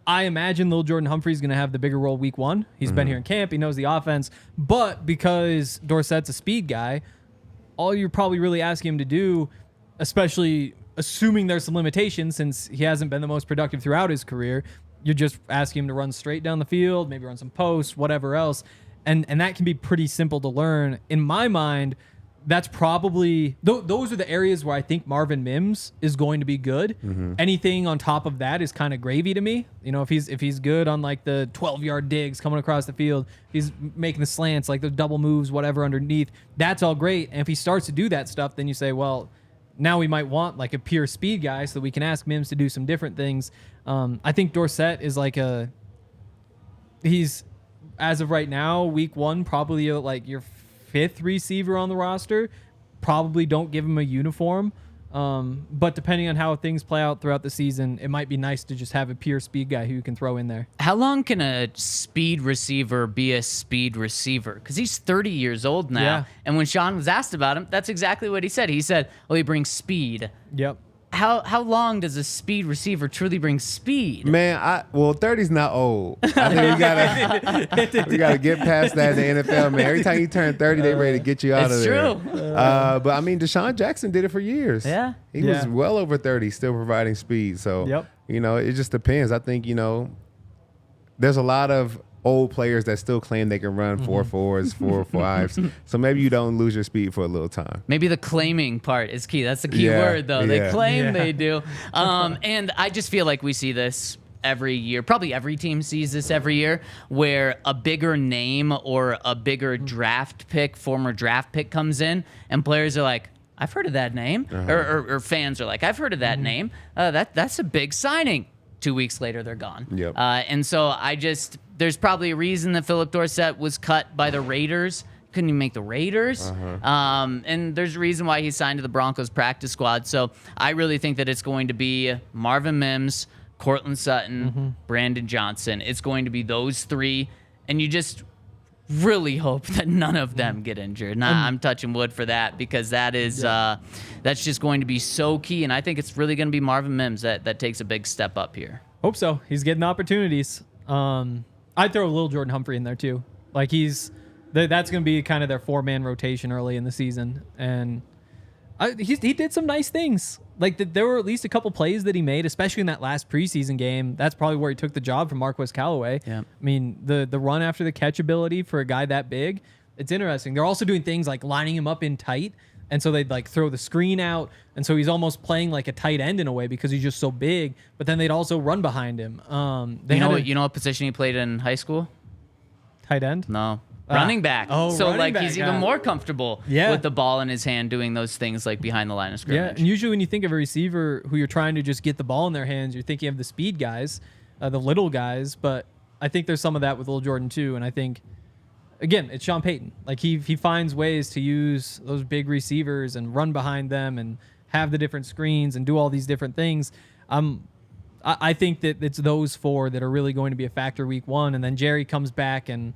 [SPEAKER 2] I imagine Lil'Jordan Humphrey's going to have the bigger role week one. He's been here in camp. He knows the offense. But because Dorsett's a speed guy, all you're probably really asking him to do, especially assuming there's some limitations since he hasn't been the most productive throughout his career, you're just asking him to run straight down the field, maybe run some posts, whatever else. And that can be pretty simple to learn. In my mind, that's probably those are the areas where I think Marvin Mims is going to be good. Anything on top of that is kind of gravy to me. You know, if he's good on like the 12-yard digs coming across the field, if he's making the slants, like the double moves, whatever underneath, that's all great. And if he starts to do that stuff, then you say, well, now we might want like a pure speed guy so that we can ask Mims to do some different things. I think Dorsett is like he's as of right now, week one, probably like your fifth receiver on the roster. Probably don't give him a uniform. But depending on how things play out throughout the season, it might be nice to just have a pure speed guy who you can throw in there.
[SPEAKER 1] How long can a speed receiver be a speed receiver? Because he's 30 years old now.
[SPEAKER 2] Yeah.
[SPEAKER 1] And when Sean was asked about him, that's exactly what he said. He said, well, he brings speed.
[SPEAKER 2] Yep.
[SPEAKER 1] How long does a speed receiver truly bring speed?
[SPEAKER 3] Man, 30's not old. I think we gotta get past that in the NFL, man. Every time you turn 30, they ready to get you out of there.
[SPEAKER 1] It's true.
[SPEAKER 3] But I mean, Deshaun Jackson did it for years.
[SPEAKER 1] Yeah.
[SPEAKER 3] He was well over 30, still providing speed. So, you know, it just depends. I think, you know, there's a lot of old players that still claim they can run 4.4s, 4.5s. So maybe you don't lose your speed for a little time.
[SPEAKER 1] Maybe the claiming part is key. That's the key word, though. They claim they do. And I just feel like we see this every year. Probably every team sees this every year, where a bigger name or a bigger draft pick, former draft pick comes in, and players are like, I've heard of that name. Or fans are like, I've heard of that name. That's a big signing. 2 weeks later, they're gone.
[SPEAKER 3] Yep.
[SPEAKER 1] And so there's probably a reason that Phillip Dorsett was cut by the Raiders. Couldn't even make the Raiders. And there's a reason why he signed to the Broncos practice squad. So I really think that it's going to be Marvin Mims, Courtland Sutton, Brandon Johnson. It's going to be those three. And you just really hope that none of them get injured. I'm touching wood for that, because that is that's just going to be so key. And I think it's really going to be Marvin Mims that takes a big step up here.
[SPEAKER 2] Hope so. He's getting opportunities. I'd throw Lil'Jordan Humphrey in there too. Like that's going to be kind of their 4-man rotation early in the season. And he did some nice things. Like there were at least a couple plays that he made, especially in that last preseason game. That's probably where he took the job from Marquez Callaway.
[SPEAKER 1] Yeah.
[SPEAKER 2] I mean, the run after the catch ability for a guy that big, it's interesting. They're also doing things like lining him up in tight, and so they'd like throw the screen out, and so he's almost playing like a tight end in a way because he's just so big. But then they'd also run behind him. You
[SPEAKER 1] know what position he played in high school?
[SPEAKER 2] Tight end?
[SPEAKER 1] No. Running back.
[SPEAKER 2] Oh,
[SPEAKER 1] so
[SPEAKER 2] running
[SPEAKER 1] like
[SPEAKER 2] back.
[SPEAKER 1] he's even more comfortable with the ball in his hand doing those things like behind the line of scrimmage.
[SPEAKER 2] Yeah, and usually when you think of a receiver who you're trying to just get the ball in their hands, you're thinking of the speed guys, the little guys, but I think there's some of that with Lil'Jordan too, and I think, again, it's Sean Payton. Like he finds ways to use those big receivers and run behind them and have the different screens and do all these different things. I think that it's those four that are really going to be a factor week one, and then Jerry comes back, and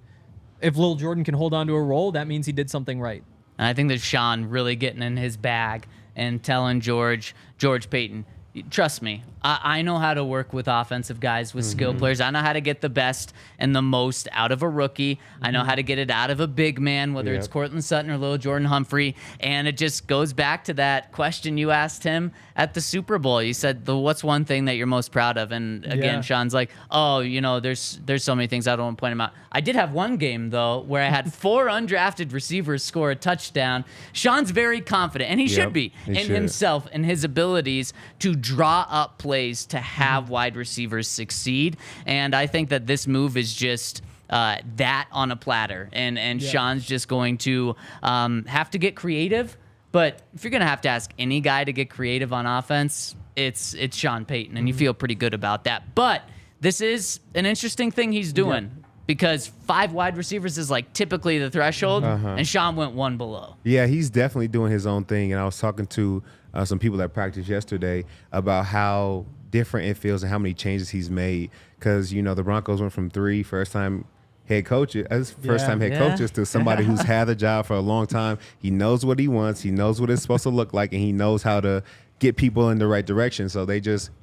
[SPEAKER 2] if Lil'Jordan can hold on to a role, that means he did something right.
[SPEAKER 1] And I think that Sean really getting in his bag and telling George Paton, trust me, I know how to work with offensive guys, with skill players. I know how to get the best and the most out of a rookie. I know how to get it out of a big man, whether it's Courtland Sutton or Lil'Jordan Humphrey. And it just goes back to that question you asked him at the Super Bowl. You said, what's one thing that you're most proud of? And again, Sean's like, oh, you know, there's so many things I don't want to point them out. I did have one game, though, where I had 4 undrafted receivers score a touchdown. Sean's very confident, and he should be, in himself and his abilities to draw up plays to have wide receivers succeed. And I think that this move is just that on a platter. And Sean's just going to have to get creative But if you're going to ask any guy to get creative on offense, it's Sean Payton, and you feel pretty good about that. But this is an interesting thing he's doing because 5 wide receivers is like typically the threshold, and Sean went 1 below.
[SPEAKER 3] Yeah, he's definitely doing his own thing. And I was talking to some people at practice yesterday about how different it feels and how many changes he's made. Because, you know, the Broncos went from 3 first-time head coaches to somebody who's had the job for a long time. He knows what he wants. He knows what it's supposed to look like, and he knows how to get people in the right direction. So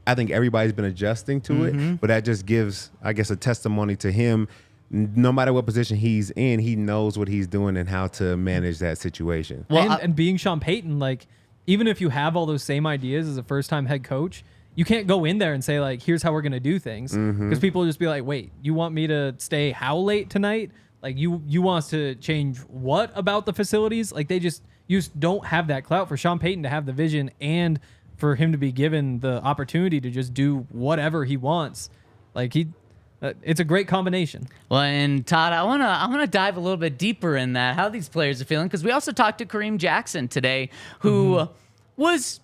[SPEAKER 3] I think everybody's been adjusting to it, but that just gives, I guess, a testimony to him. No matter what position he's in, he knows what he's doing and how to manage that situation.
[SPEAKER 2] Well, and being Sean Payton, like, even if you have all those same ideas as a first-time head coach, you can't go in there and say, like, here's how we're going to do things. Because people will just be like, wait, you want me to stay how late tonight? Like, you want us to change what about the facilities? Like, you just don't have that clout. For Sean Payton to have the vision and for him to be given the opportunity to just do whatever he wants, like, it's a great combination.
[SPEAKER 1] Well, and Todd, I wanna dive a little bit deeper in that, how these players are feeling, because we also talked to Kareem Jackson today, who was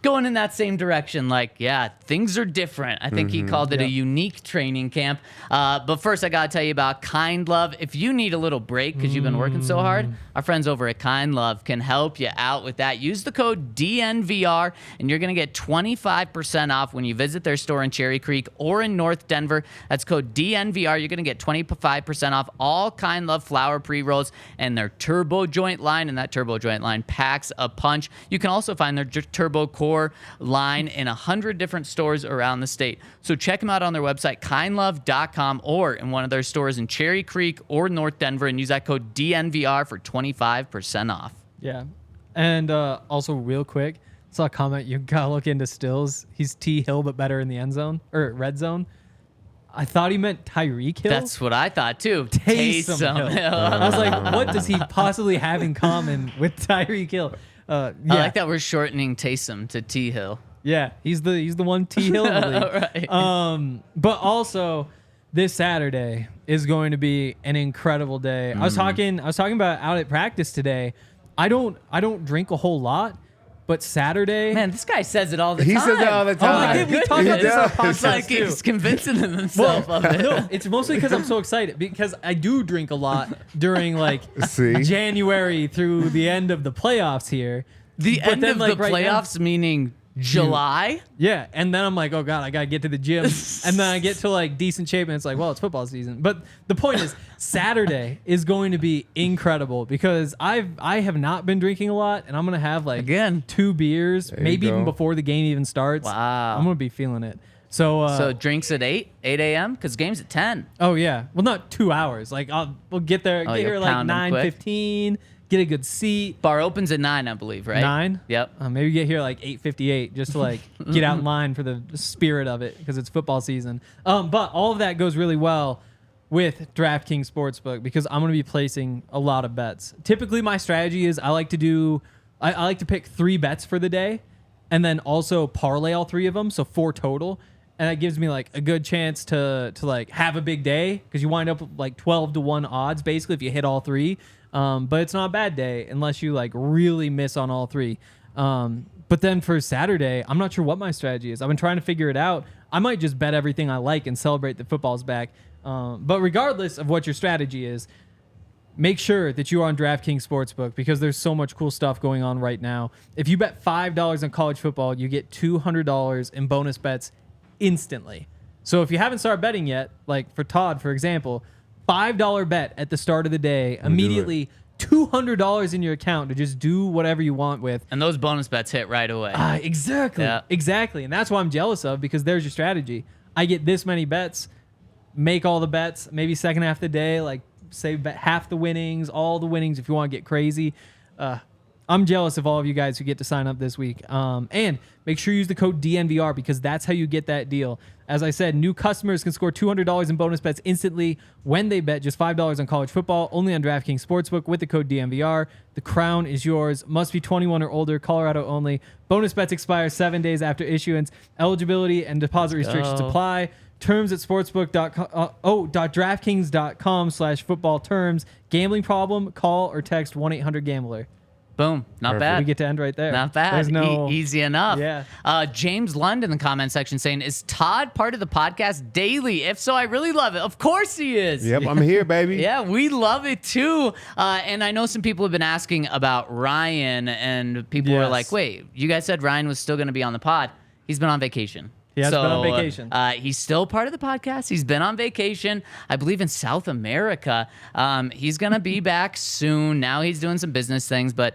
[SPEAKER 1] going in that same direction. Like, yeah, things are different. I think he called it a unique training camp. But first, I got to tell you about Kind Love. If you need a little break because you've been working so hard, our friends over at Kind Love can help you out with that. Use the code DNVR, and you're going to get 25% off when you visit their store in Cherry Creek or in North Denver. That's code DNVR. You're going to get 25% off all Kind Love flower pre-rolls and their Turbo Joint line, and that Turbo Joint line packs a punch. You can also find their Turbo Core line in 100 different stores around the state. So check them out on their website, kindlove.com, or in one of their stores in Cherry Creek or North Denver, and use that code DNVR for 25% off.
[SPEAKER 2] Yeah. And also, real quick, saw a comment, you gotta look into Stills. He's T. Hill, but better in the end zone, or red zone. I thought he meant Tyreek Hill.
[SPEAKER 1] That's what I thought too.
[SPEAKER 2] Taysom Hill. I was like, what does he possibly have in common with Tyreek Hill?
[SPEAKER 1] I like that we're shortening Taysom to T Hill.
[SPEAKER 2] Yeah, he's the one T Hill in the league.
[SPEAKER 1] Right.
[SPEAKER 2] But also this Saturday is going to be an incredible day. I was talking about out at practice today. I don't drink a whole lot, but Saturday,
[SPEAKER 1] man, this guy says it all the time.
[SPEAKER 3] He says it all the time.
[SPEAKER 2] We talk about this on podcast
[SPEAKER 1] It's like
[SPEAKER 2] too.
[SPEAKER 1] he's convincing himself of it.
[SPEAKER 2] No, it's mostly because I'm so excited because I do drink a lot during like January through the end of the playoffs here.
[SPEAKER 1] The
[SPEAKER 2] But
[SPEAKER 1] end
[SPEAKER 2] then,
[SPEAKER 1] of
[SPEAKER 2] like,
[SPEAKER 1] the
[SPEAKER 2] right now-
[SPEAKER 1] playoffs, meaning July?
[SPEAKER 2] Yeah, and then I'm like, oh God, I gotta get to the gym. And then I get to like decent shape and it's like, well, it's football season. But the point is, Saturday is going to be incredible because I have not been drinking a lot, and I'm gonna have like
[SPEAKER 1] Again.
[SPEAKER 2] 2 beers,
[SPEAKER 3] There you
[SPEAKER 2] maybe even
[SPEAKER 3] go.
[SPEAKER 2] before the game even starts.
[SPEAKER 1] Wow.
[SPEAKER 2] I'm gonna be feeling it. So
[SPEAKER 1] So drinks at 8 a.m. because game's at 10.
[SPEAKER 2] oh yeah, well not 2 hours. Like we'll get there, get
[SPEAKER 1] you'll
[SPEAKER 2] here like
[SPEAKER 1] pound 'em quick.
[SPEAKER 2] 9:15, get a good seat.
[SPEAKER 1] Bar opens at 9, I believe, right?
[SPEAKER 2] 9.
[SPEAKER 1] Yep.
[SPEAKER 2] Maybe get here like 8:58 just to like get out in line for the spirit of it because it's football season. But all of that goes really well with DraftKings Sportsbook because I'm going to be placing a lot of bets. Typically, my strategy is I like to pick 3 bets for the day and then also parlay all 3 of them, so 4 total. And that gives me like a good chance to like have a big day because you wind up with like 12-1 odds basically if you hit all 3. But it's not a bad day unless you like really miss on all 3. But then for Saturday, I'm not sure what my strategy is. I've been trying to figure it out. I might just bet everything I like and celebrate that football's back. But regardless of what your strategy is, make sure that you are on DraftKings Sportsbook because there's so much cool stuff going on right now. If you bet $5 on college football, you get $200 in bonus bets instantly. So if you haven't started betting yet, like for Todd, for example, $5 bet at the start of the day, immediately $200 in your account to just do whatever you want with.
[SPEAKER 1] And those bonus bets hit right away.
[SPEAKER 2] Exactly.
[SPEAKER 1] Yeah.
[SPEAKER 2] Exactly. And that's what I'm jealous of because there's your strategy. I get this many bets, make all the bets, maybe second half of the day, like say half the winnings, all the winnings if you want to get crazy. I'm jealous of all of you guys who get to sign up this week. And make sure you use the code DNVR because that's how you get that deal. As I said, new customers can score $200 in bonus bets instantly when they bet just $5 on college football, only on DraftKings Sportsbook with the code DNVR. The crown is yours. Must be 21 or older, Colorado only. Bonus bets expire 7 days after issuance. Eligibility and deposit restrictions apply. Terms at DraftKings.com/football terms. Gambling problem? Call or text 1-800-GAMBLER.
[SPEAKER 1] Boom. Not
[SPEAKER 3] Perfect.
[SPEAKER 1] bad.
[SPEAKER 2] We get to end right there.
[SPEAKER 1] Not bad.
[SPEAKER 2] There's no
[SPEAKER 1] Easy enough.
[SPEAKER 2] Yeah.
[SPEAKER 1] James Lund in the comment section saying, is Todd part of the podcast daily? If so, I really love it. Of course he is.
[SPEAKER 3] Yep, I'm here, baby.
[SPEAKER 1] Yeah, we love it too. And I know some people have been asking about Ryan, and people were
[SPEAKER 2] Yes.
[SPEAKER 1] like, wait, you guys said Ryan was still going to be on the pod. He's been on vacation.
[SPEAKER 2] He has been on vacation.
[SPEAKER 1] He's still part of the podcast. He's been on vacation, I believe, in South America. He's going to be back soon. Now he's doing some business things. But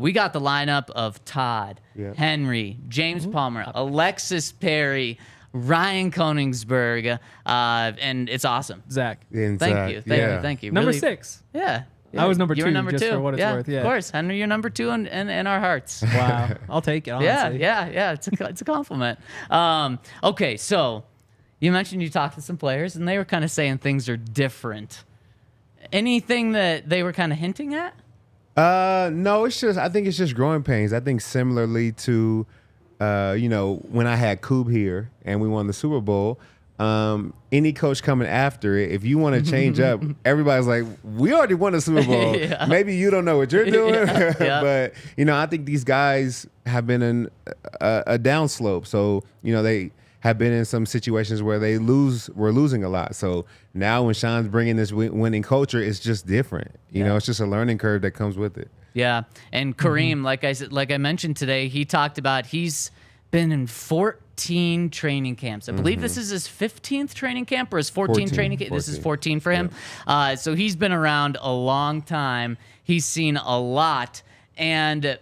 [SPEAKER 1] we got the lineup of Todd, Henry, James Palmer, Alexis Perry, Ryan Koenigsberg, and it's awesome.
[SPEAKER 2] Zach.
[SPEAKER 3] And,
[SPEAKER 1] Thank you. Thank you.
[SPEAKER 2] Number
[SPEAKER 1] Really-
[SPEAKER 2] 6.
[SPEAKER 1] Yeah.
[SPEAKER 2] I was number
[SPEAKER 1] You
[SPEAKER 2] 2,
[SPEAKER 1] were number
[SPEAKER 2] just
[SPEAKER 1] 2.
[SPEAKER 2] for what it's worth. Yeah.
[SPEAKER 1] Of course. Henry, you're number 2 in our hearts.
[SPEAKER 2] Wow. I'll take it, honestly.
[SPEAKER 1] Yeah. It's a compliment. Okay, so you mentioned you talked to some players, and they were kind of saying things are different. Anything that they were kind of hinting at?
[SPEAKER 3] No, I think it's just growing pains. I think similarly to, when I had Coob here and we won the Super Bowl, any coach coming after it, if you want to change up, everybody's like, we already won the Super Bowl.
[SPEAKER 1] Yeah.
[SPEAKER 3] Maybe you don't know what you're doing.
[SPEAKER 1] Yeah.
[SPEAKER 3] But, I think these guys have been in a downslope. So, they have been in some situations where we're losing a lot. So now when Sean's bringing this winning culture, it's just different. It's just a learning curve that comes with it.
[SPEAKER 1] Yeah, and Kareem, like I mentioned today, he talked about he's been in 14 training camps. I believe this is his 15th training camp or his 14th training camp. This is 14 for him. Yeah. So he's been around a long time. He's seen a lot. And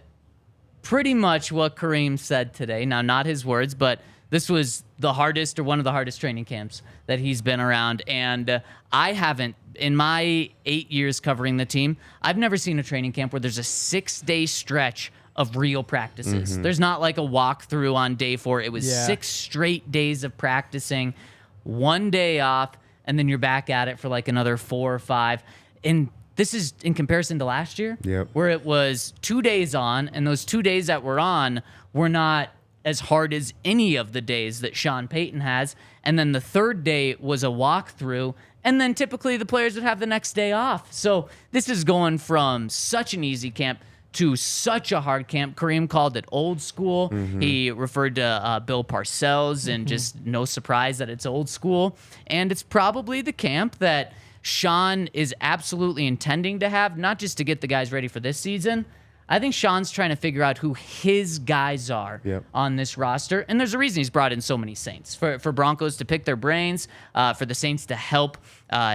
[SPEAKER 1] pretty much what Kareem said today, now not his words, but this was the hardest or one of the hardest training camps that he's been around. And I haven't, in my 8 years covering the team, I've never seen a training camp where there's a 6-day stretch of real practices. There's not like a walkthrough on day 4. It was 6 straight days of practicing, 1 day off, and then you're back at it for like another 4 or 5. And this is in comparison to last year, where it was 2 days on, and those 2 days that were on were not as hard as any of the days that Sean Payton has. And then the third day was a walkthrough, and then typically the players would have the next day off. So this is going from such an easy camp to such a hard camp. Kareem called it old school. He referred to Bill Parcells, and just no surprise that it's old school. And it's probably the camp that Sean is absolutely intending to have, not just to get the guys ready for this season. I think Sean's trying to figure out who his guys are on this roster. And there's a reason he's brought in so many Saints. For Broncos to pick their brains, for the Saints to help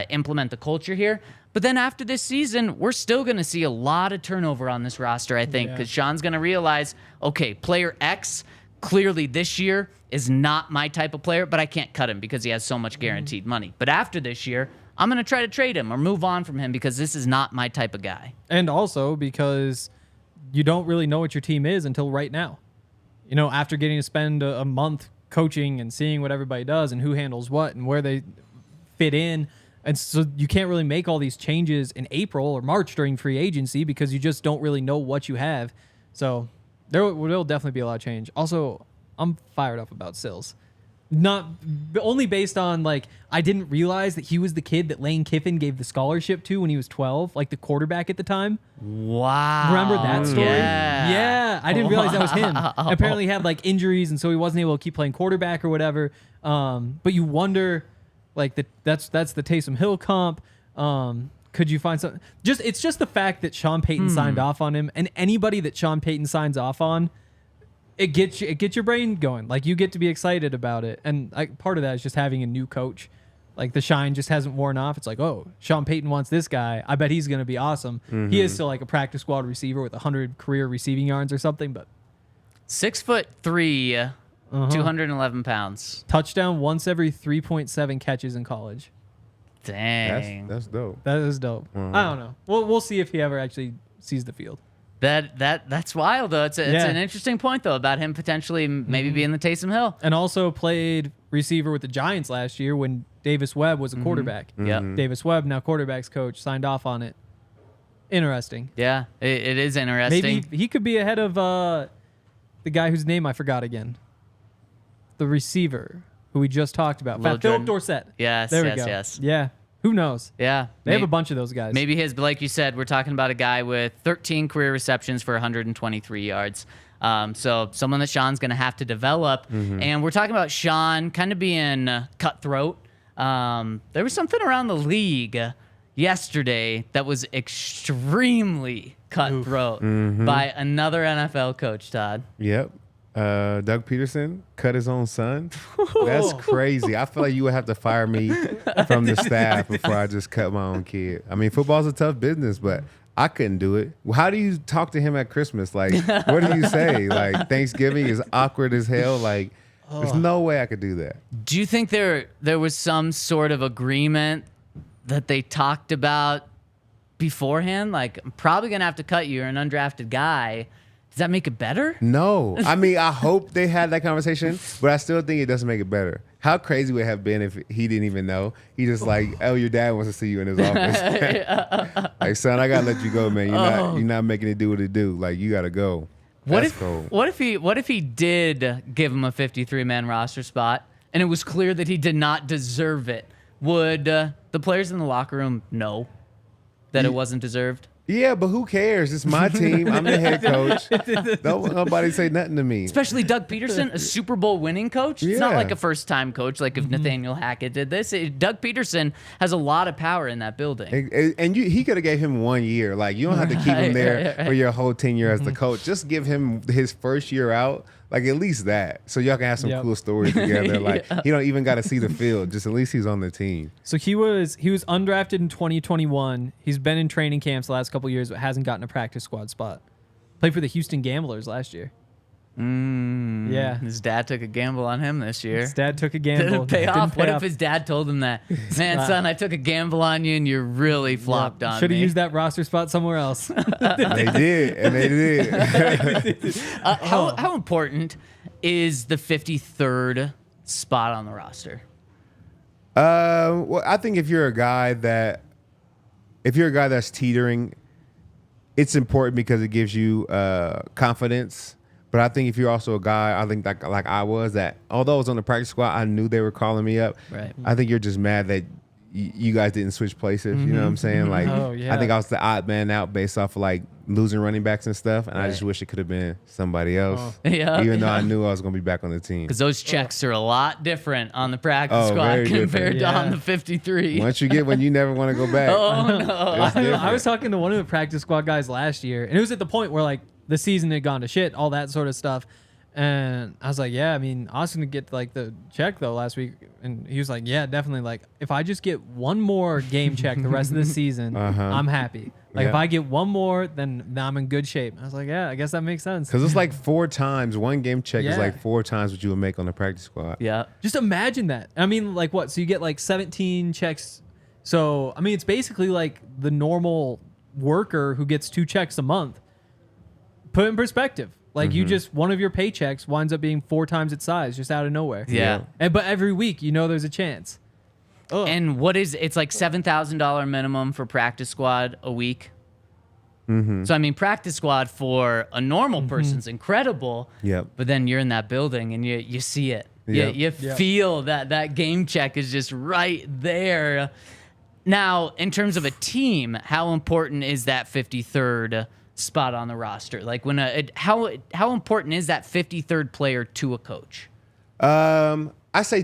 [SPEAKER 1] implement the culture here. But then after this season, we're still going to see a lot of turnover on this roster, I think, because Sean's going to realize, okay, player X clearly this year is not my type of player, but I can't cut him because he has so much guaranteed money. But after this year, I'm going to try to trade him or move on from him because this is not my type of guy.
[SPEAKER 2] And also because you don't really know what your team is until right now. After getting to spend a month coaching and seeing what everybody does and who handles what and where they fit in. And so you can't really make all these changes in April or March during free agency because you just don't really know what you have. So there will definitely be a lot of change. Also, I'm fired up about Sills. Not only based on I didn't realize that he was the kid that Lane Kiffin gave the scholarship to when he was 12, like the quarterback at the time.
[SPEAKER 1] Wow.
[SPEAKER 2] Remember that story?
[SPEAKER 1] Yeah.
[SPEAKER 2] I didn't realize that was him. Apparently he had injuries, and so he wasn't able to keep playing quarterback or whatever. But you wonder, that's the Taysom Hill comp. Could you find something? It's just the fact that Sean Payton signed off on him, and anybody that Sean Payton signs off on, it gets your brain going. You get to be excited about it, and part of that is just having a new coach. The shine just hasn't worn off. It's oh, Sean Payton wants this guy. I bet he's going to be awesome. He is still a practice squad receiver with 100 career receiving yards or something, but
[SPEAKER 1] 6'3", 211 pounds.
[SPEAKER 2] Touchdown once every 3.7 catches in college.
[SPEAKER 1] Dang.
[SPEAKER 3] That's dope.
[SPEAKER 2] That is dope. I don't know. We'll see if he ever actually sees the field.
[SPEAKER 1] That's wild though. It's an interesting point though about him potentially maybe being the Taysom Hill.
[SPEAKER 2] And also played receiver with the Giants last year when Davis Webb was a quarterback.
[SPEAKER 1] Yep.
[SPEAKER 2] Davis Webb, now quarterback's coach, signed off on it. Interesting.
[SPEAKER 1] Yeah, it is interesting.
[SPEAKER 2] Maybe he could be ahead of the guy whose name I forgot again. The receiver who we just talked about.
[SPEAKER 1] Lil'Jordan.
[SPEAKER 2] Phillip Dorsett.
[SPEAKER 1] Yes,
[SPEAKER 2] there we
[SPEAKER 1] yes,
[SPEAKER 2] go.
[SPEAKER 1] yes.
[SPEAKER 2] Yeah. Who knows?
[SPEAKER 1] Yeah.
[SPEAKER 2] They have a bunch of those guys.
[SPEAKER 1] Maybe but like you said, we're talking about a guy with 13 career receptions for 123 yards. So someone that Sean's going to have to develop. And we're talking about Sean kind of being cutthroat. There was something around the league yesterday that was extremely cutthroat by another NFL coach, Todd.
[SPEAKER 3] Yep. Doug Peterson cut his own son. That's crazy. I feel like you would have to fire me from the staff before I just cut my own kid. I mean, football's a tough business, but I couldn't do it. How do you talk to him at Christmas? Like, what do you say? Like, Thanksgiving is awkward as hell. Like, there's no way I could do that.
[SPEAKER 1] Do you think there was some sort of agreement that they talked about beforehand? Like, I'm probably going to have to cut you. You're an undrafted guy. Does that make it better?
[SPEAKER 3] No. I mean, I hope they had that conversation, but I still think it doesn't make it better. How crazy would it have been if he didn't even know? He just like, oh, your dad wants to see you in his office. Like, son, I gotta let you go, man. You're not making it do what it do. Like, you gotta go.
[SPEAKER 1] What if he did give him a 53-man roster spot and it was clear that he did not deserve it? Would the players in the locker room know that it wasn't deserved?
[SPEAKER 3] Yeah, but who cares? It's my team. I'm the head coach. Don't nobody say nothing to me.
[SPEAKER 1] Especially Doug Peterson, a Super Bowl winning coach. It's not
[SPEAKER 3] Yeah.
[SPEAKER 1] like a first-time coach, like if Nathaniel Hackett did this. Doug Peterson has a lot of power in that building.
[SPEAKER 3] And he could have gave him 1 year. Like, you don't have to keep him there for your whole tenure as the coach. Just give him his first year out. Like, at least that. So y'all can have some cool stories together. Like, he don't even got to see the field. Just at least he's on the team.
[SPEAKER 2] So he was undrafted in 2021. He's been in training camps the last couple of years, but hasn't gotten a practice squad spot. Played for the Houston Gamblers last year. Yeah.
[SPEAKER 1] His dad took a gamble on him this year.
[SPEAKER 2] His dad took a
[SPEAKER 1] Did
[SPEAKER 2] gamble.
[SPEAKER 1] it pay off? What
[SPEAKER 2] off.
[SPEAKER 1] if his dad told him that? Man, son, I took a gamble on you and you really flopped on me.
[SPEAKER 2] Should have used that roster spot somewhere else.
[SPEAKER 3] They did, and they did.
[SPEAKER 1] How important is the 53rd spot on the roster?
[SPEAKER 3] Well, I think if you're a guy that's teetering, it's important because it gives you confidence. But I think if you're also a guy, I think like I was, that although I was on the practice squad, I knew they were calling me up.
[SPEAKER 1] Right.
[SPEAKER 3] I think you're just mad that you guys didn't switch places. You know what I'm saying? Like, I think I was the odd man out based off of like losing running backs and stuff. And I just wish it could have been somebody else. Even though I knew I was going to be back on the team.
[SPEAKER 1] Because those checks are a lot different on the practice squad
[SPEAKER 3] very
[SPEAKER 1] compared
[SPEAKER 3] different.
[SPEAKER 1] to on the 53.
[SPEAKER 3] Once you get one, you never want to go back.
[SPEAKER 1] Oh, no.
[SPEAKER 2] I was talking to one of the practice squad guys last year, and it was at the point where like the season had gone to shit, all that sort of stuff. And I was like, yeah, I mean, Austin would get like the check though last week. And he was like, yeah, definitely. Like, if I just get one more game check the rest of the season, I'm happy. Like, if I get one more, then I'm in good shape. I was like, yeah, I guess that makes sense.
[SPEAKER 3] Because it's like 4 times. One game check is like 4 times what you would make on the practice squad.
[SPEAKER 1] Yeah.
[SPEAKER 2] Just imagine that. I mean, like what? So you get like 17 checks. So, I mean, it's basically like the normal worker who gets 2 checks a month. Put it in perspective. Like you just, one of your paychecks winds up being 4 times its size just out of nowhere.
[SPEAKER 1] Yeah.
[SPEAKER 2] But every week, there's a chance. Ugh.
[SPEAKER 1] And it's like $7,000 minimum for practice squad a week. So, I mean, practice squad for a normal person's incredible.
[SPEAKER 3] Yep.
[SPEAKER 1] But then you're in that building and you see it.
[SPEAKER 3] Yep.
[SPEAKER 1] You feel that game check is just right there. Now, in terms of a team, how important is that 53rd spot on the roster? Like how important is that 53rd player to a coach?
[SPEAKER 3] I say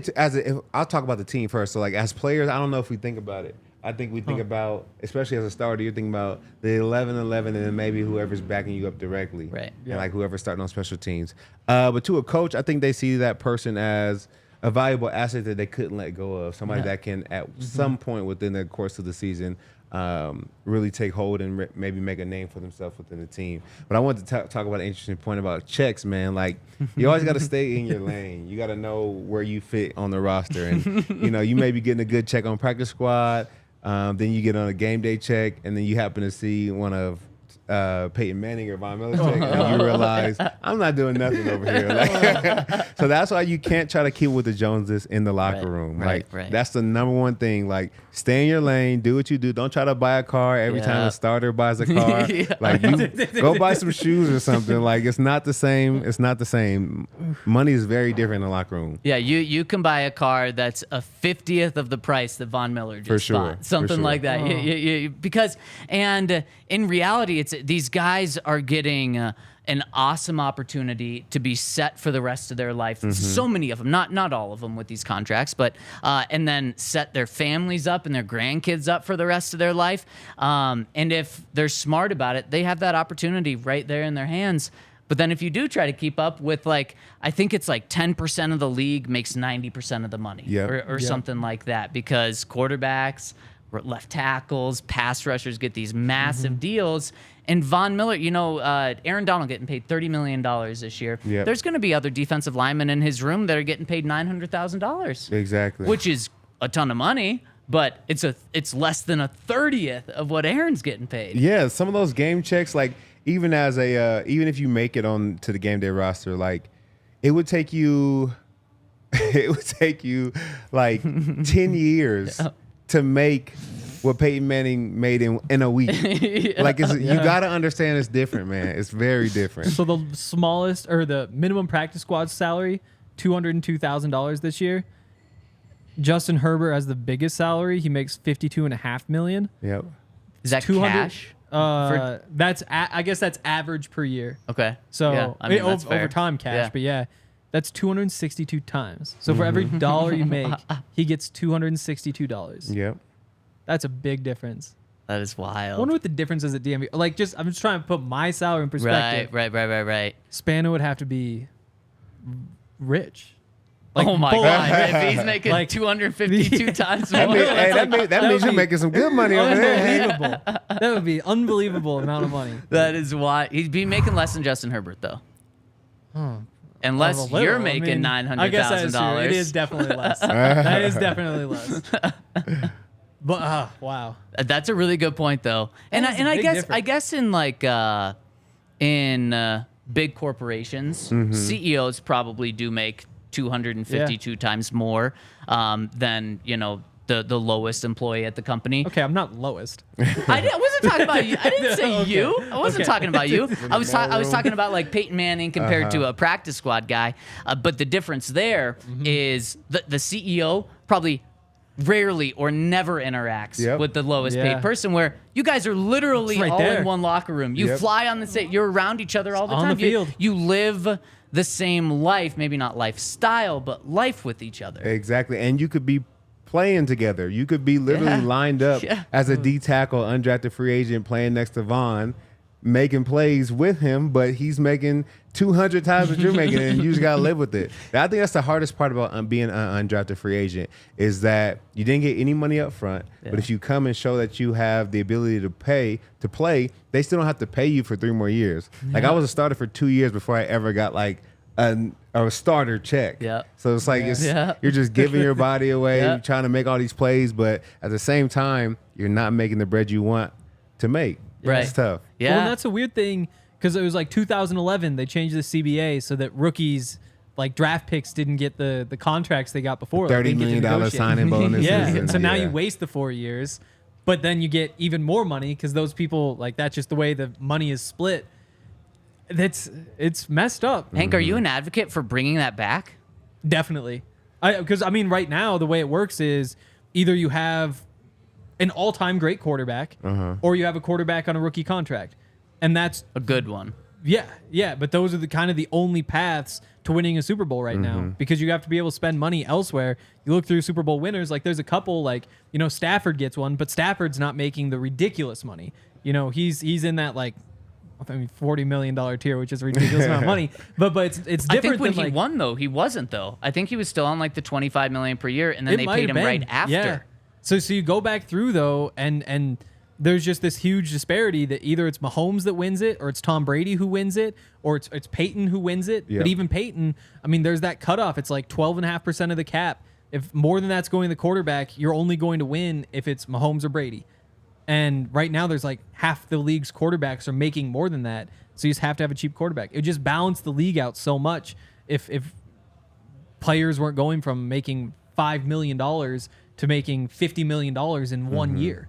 [SPEAKER 3] I'll talk about the team first. So like as players, I don't know if we think about it. I think we think about, especially as a starter, you're thinking about the 11-11 and then maybe whoever's backing you up directly.
[SPEAKER 1] Right.
[SPEAKER 3] And like whoever's starting on special teams. But to a coach, I think they see that person as a valuable asset that they couldn't let go of. Somebody that can at some point within the course of the season really take hold and maybe make a name for themselves within the team. But I want to talk about an interesting point about checks, man. Like, you always got to stay in your lane. You got to know where you fit on the roster. And, you may be getting a good check on practice squad. Then you get on a game day check, and then you happen to see one of Peyton Manning or Von Belichick, and you realize I'm not doing nothing over here. Like, so that's why you can't try to keep with the Joneses in the locker room. Like that's the number one thing. Like stay in your lane, do what you do. Don't try to buy a car every time a starter buys a car. Like you go buy some shoes or something. Like it's not the same. It's not the same. Money is very different in the locker room.
[SPEAKER 1] Yeah, you can buy a car that's a 50th of the price that Von Miller just bought. Something like that. Because in reality, it's these guys are getting an awesome opportunity to be set for the rest of their life. So many of them, not all of them with these contracts, but and then set their families up and their grandkids up for the rest of their life. And if they're smart about it, they have that opportunity right there in their hands. But then if you do try to keep up with, like, I think it's like 10% of the league makes 90% of the money or something like that, because quarterbacks, left tackles, pass rushers get these massive deals. And Von Miller, Aaron Donald getting paid $30 million this year. There's going to be other defensive linemen in his room that are getting paid $900,000.
[SPEAKER 3] Exactly.
[SPEAKER 1] Which is a ton of money, but it's less than 1/30th of what Aaron's getting paid.
[SPEAKER 3] Yeah, some of those game checks, like even if you make it on to the game day roster, like it would take you like 10 years to make what Peyton Manning made in a week. You got to understand it's different, man. It's very different.
[SPEAKER 2] So the smallest or the minimum practice squad salary, $202,000 this year. Justin Herbert has the biggest salary. He makes $52.5 million.
[SPEAKER 3] Yep.
[SPEAKER 1] Is that cash?
[SPEAKER 2] I guess that's average per year.
[SPEAKER 1] Okay.
[SPEAKER 2] So over time cash, but that's 262 times. So for every dollar you make, he gets $262.
[SPEAKER 3] Yep.
[SPEAKER 2] That's a big difference.
[SPEAKER 1] That is wild.
[SPEAKER 2] I wonder what the difference is at DMV. Like, I'm just trying to put my salary in perspective.
[SPEAKER 1] Right.
[SPEAKER 2] Spano would have to be rich.
[SPEAKER 1] Like, oh my God! If he's making like 252 times more,
[SPEAKER 3] that means you're making some good money over there.
[SPEAKER 2] Unbelievable. That would be unbelievable amount of money.
[SPEAKER 1] That is why he'd be making less than Justin Herbert, though. Unless you're making $900,000. I guess that is true.
[SPEAKER 2] It is definitely less. That is definitely less. But wow,
[SPEAKER 1] that's a really good point, though. And I guess in like in big corporations, CEOs probably do make 252 times more than the lowest employee at the company.
[SPEAKER 2] Okay, I'm not lowest.
[SPEAKER 1] I wasn't talking about you. I didn't say you. I wasn't talking about you. I was talking about like Peyton Manning compared to a practice squad guy. But the difference there is the CEO probably rarely or never interacts with the lowest paid person, where you guys are literally all in one locker room. You fly on the same, you're around each other all the time.
[SPEAKER 2] On the field.
[SPEAKER 1] You live the same life, maybe not lifestyle, but life with each other.
[SPEAKER 3] Exactly. And you could be playing together. You could be literally lined up as a D tackle, undrafted free agent, playing next to Von, making plays with him, but he's making 200 times what you're making, and you just got to live with it. I think that's the hardest part about being an undrafted free agent, is that you didn't get any money up front, but if you come and show that you have the ability to play, they still don't have to pay you for 3 more years. Like, I was a starter for 2 years before I ever got like a starter check. So it's like you're just giving your body away, you're trying to make all these plays, but at the same time, you're not making the bread you want to make. It's tough.
[SPEAKER 2] Well, and that's a weird thing, because it was like 2011, they changed the CBA so that rookies, like draft picks, didn't get the contracts they got before.
[SPEAKER 3] $30 million signing bonuses.
[SPEAKER 2] So now you waste the 4 years, but then you get even more money because those people, like, that's just the way the money is split. It's messed up.
[SPEAKER 1] Hank, are you an advocate for bringing that back?
[SPEAKER 2] Definitely. Because, I mean, right now, the way it works is either you have an all-time great quarterback or you have a quarterback on a rookie contract. And that's
[SPEAKER 1] a good one.
[SPEAKER 2] Yeah. But those are the only paths to winning a Super Bowl right now, because you have to be able to spend money elsewhere. You look through Super Bowl winners, like there's a couple, like, Stafford gets one, but Stafford's not making the ridiculous money. He's in that, like, $40 million tier, which is a ridiculous amount of money. But it's different.
[SPEAKER 1] I think when he won, though, he wasn't, though. I think he was still on like the $25 million per year, and then they paid him right after.
[SPEAKER 2] Yeah. So you go back through, though, and there's just this huge disparity that either it's Mahomes that wins it, or it's Tom Brady who wins it, or it's Peyton who wins it. But even Peyton, I mean, there's that cutoff. It's like 12.5% of the cap. If more than that's going to the quarterback, you're only going to win if it's Mahomes or Brady. And right now there's like half the league's quarterbacks are making more than that. So you just have to have a cheap quarterback. It would just balance the league out so much if players weren't going from making $5 million to making $50 million in 1 year.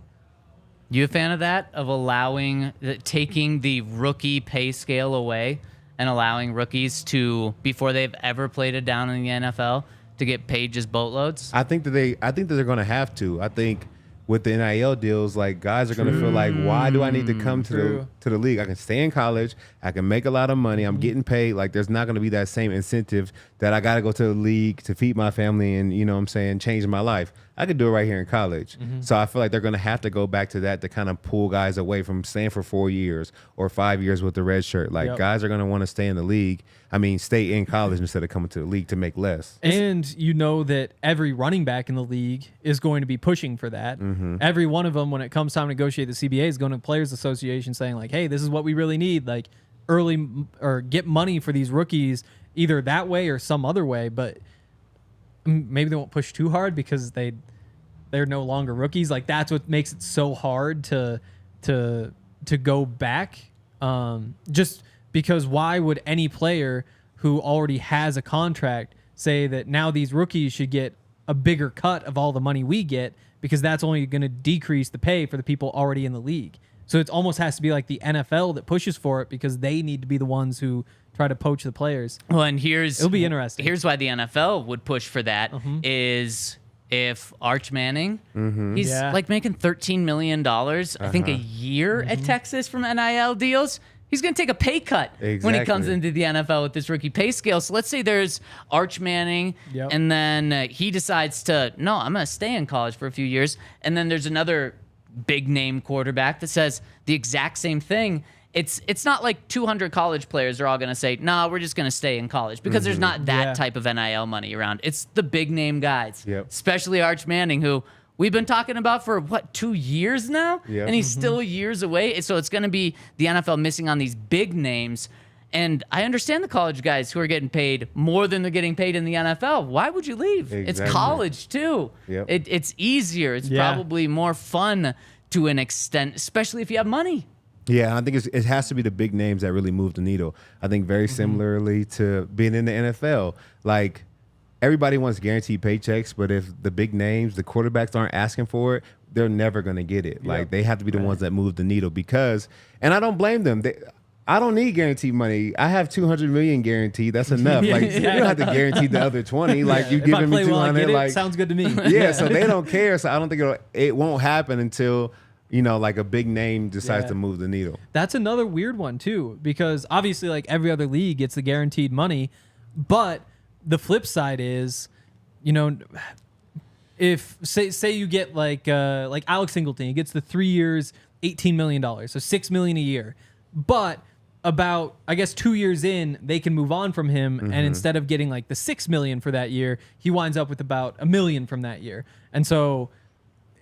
[SPEAKER 1] You a fan of that? Of taking the rookie pay scale away and allowing rookies to, before they've ever played it down in the NFL, to get paid just boatloads?
[SPEAKER 3] I think that they're going to have to. I think with the NIL deals, like guys are going to feel like, why do I need to come to the league? I can stay in college. I can make a lot of money. I'm getting paid. Like there's not going to be that same incentive that I got to go to the league to feed my family and, you know what I'm saying, change my life. I could do it right here in college. So I feel like they're going to have to go back to that to kind of pull guys away from staying for 4 years or 5 years with the red shirt. Like guys are going to want to stay in the league. I mean, stay in college instead of coming to the league to make less.
[SPEAKER 2] And you know that every running back in the league is going to be pushing for that. Every one of them, when it comes time to negotiate the CBA, is going to Players Association saying like, hey, this is what we really need. Like early or get money for these rookies either that way or some other way. But maybe they won't push too hard because they're no longer rookies. Like that's what makes it so hard to go back. Just because why would any player who already has a contract say that now these rookies should get a bigger cut of all the money we get, because that's only going to decrease the pay for the people already in the league. So it almost has to be like the NFL that pushes for it because they need to be the ones who try to poach the players.
[SPEAKER 1] Well, and
[SPEAKER 2] it'll be interesting.
[SPEAKER 1] Here's why the NFL would push for that is if Arch Manning, he's like making $13 million, I think a year at Texas from NIL deals. He's going to take a pay cut when he comes into the NFL with this rookie pay scale. So let's say there's Arch Manning, and then he decides to, no, I'm going to stay in college for a few years. And then there's another big name quarterback that says the exact same thing. It's not like 200 college players are all going to say, no, we're just going to stay in college, because there's not that type of NIL money around. It's the big name guys, especially Arch Manning, who we've been talking about for, 2 years now? And he's still years away. So it's going to be the NFL missing on these big names. And I understand the college guys who are getting paid more than they're getting paid in the NFL. Why would you leave? It's college, too. It's easier. It's probably more fun to an extent, especially if you have money.
[SPEAKER 3] Yeah, I think it has to be the big names that really move the needle. I think very similarly to being in the NFL, like everybody wants guaranteed paychecks, but if the big names, the quarterbacks aren't asking for it, they're never going to get it. Like they have to be the ones that move the needle because, and I don't blame them. I don't need guaranteed money. I have $200 million guaranteed. That's enough. Like you don't have to guarantee the other 20. Like you giving me 200. Like
[SPEAKER 2] sounds good to me.
[SPEAKER 3] Yeah, so they don't care. So I don't think it won't happen until, you know, like a big name decides to move the needle.
[SPEAKER 2] That's another weird one too, because obviously like every other league gets the guaranteed money, but the flip side is, you know, if say you get like Alex Singleton, he gets the 3 years, $18 million, so $6 million a year, but about, I guess, 2 years in, they can move on from him, and instead of getting like the $6 million for that year, he winds up with about $1 million from that year, and so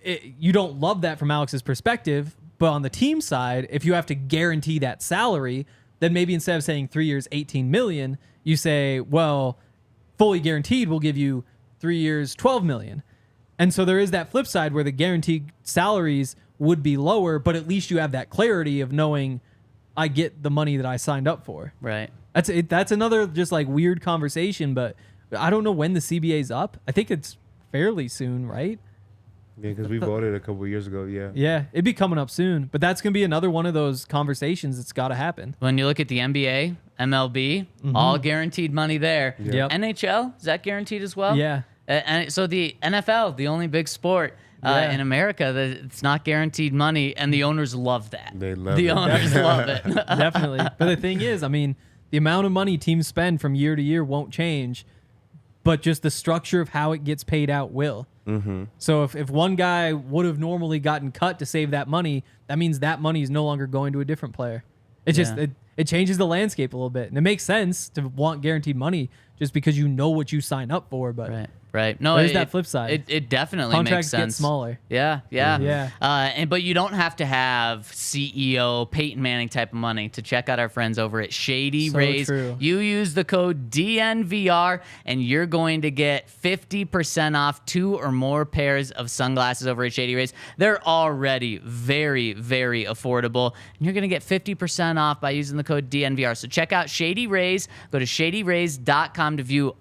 [SPEAKER 2] you don't love that from Alex's perspective. But on the team side, if you have to guarantee that salary, then maybe instead of saying 3 years, $18 million, you say, well, fully guaranteed, we'll give you 3 years, $12 million. And so there is that flip side where the guaranteed salaries would be lower, but at least you have that clarity of knowing I get the money that I signed up for.
[SPEAKER 1] Right.
[SPEAKER 2] That's another just like weird conversation, but I don't know when the CBA's up. I think it's fairly soon, right?
[SPEAKER 3] Yeah, because we voted a couple of years ago,
[SPEAKER 2] Yeah, it'd be coming up soon. But that's going to be another one of those conversations that's got to happen.
[SPEAKER 1] When you look at the NBA, MLB, all guaranteed money there. NHL, is that guaranteed as well?
[SPEAKER 2] Yeah.
[SPEAKER 1] And so the NFL, the only big sport in America that it's not guaranteed money, and the owners love that.
[SPEAKER 3] They love
[SPEAKER 1] the
[SPEAKER 3] it.
[SPEAKER 1] owners love it.
[SPEAKER 2] Definitely. But the thing is, I mean, the amount of money teams spend from year to year won't change, but just the structure of how it gets paid out will. So if one guy would have normally gotten cut to save that money, that means that money is no longer going to a different player. It just it changes the landscape a little bit, and it makes sense to want guaranteed money just because you know what you sign up for. But
[SPEAKER 1] Right. No,
[SPEAKER 2] There's that flip side.
[SPEAKER 1] It definitely
[SPEAKER 2] Contracts
[SPEAKER 1] makes sense.
[SPEAKER 2] get smaller.
[SPEAKER 1] Yeah, yeah.
[SPEAKER 2] Yeah.
[SPEAKER 1] But you don't have to have CEO Peyton Manning type of money to check out our friends over at Shady
[SPEAKER 2] So
[SPEAKER 1] Rays.
[SPEAKER 2] true.
[SPEAKER 1] You use the code DNVR and you're going to get 50% off 2 or more pairs of sunglasses over at Shady Rays. They're already very, very affordable. And you're going to get 50% off by using the code DNVR. So check out Shady Rays. Go to shadyrays.com to view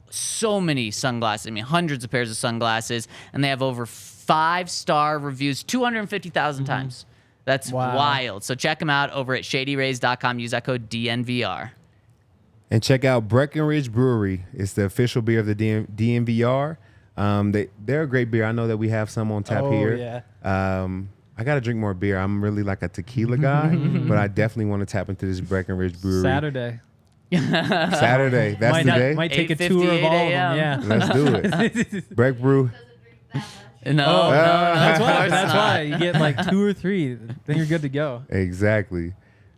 [SPEAKER 1] so many sunglasses. I mean, hundreds of pairs of sunglasses, and they have over 5-star reviews 250,000 times. That's wild. So check them out over at shadyrays.com. Use that code DNVR.
[SPEAKER 3] And check out Breckenridge Brewery. It's the official beer of the DNVR. They're a great beer. I know that we have some on tap here.
[SPEAKER 2] Yeah.
[SPEAKER 3] I got to drink more beer. I'm really like a tequila guy, but I definitely want to tap into this Breckenridge Brewery.
[SPEAKER 2] Saturday.
[SPEAKER 3] Saturday. That's the day?
[SPEAKER 2] Might take a tour of all of them. Yeah.
[SPEAKER 3] Let's do it. Breck Brew.
[SPEAKER 1] No,
[SPEAKER 2] That's why you get like 2 or 3, then you're good to go.
[SPEAKER 3] Exactly.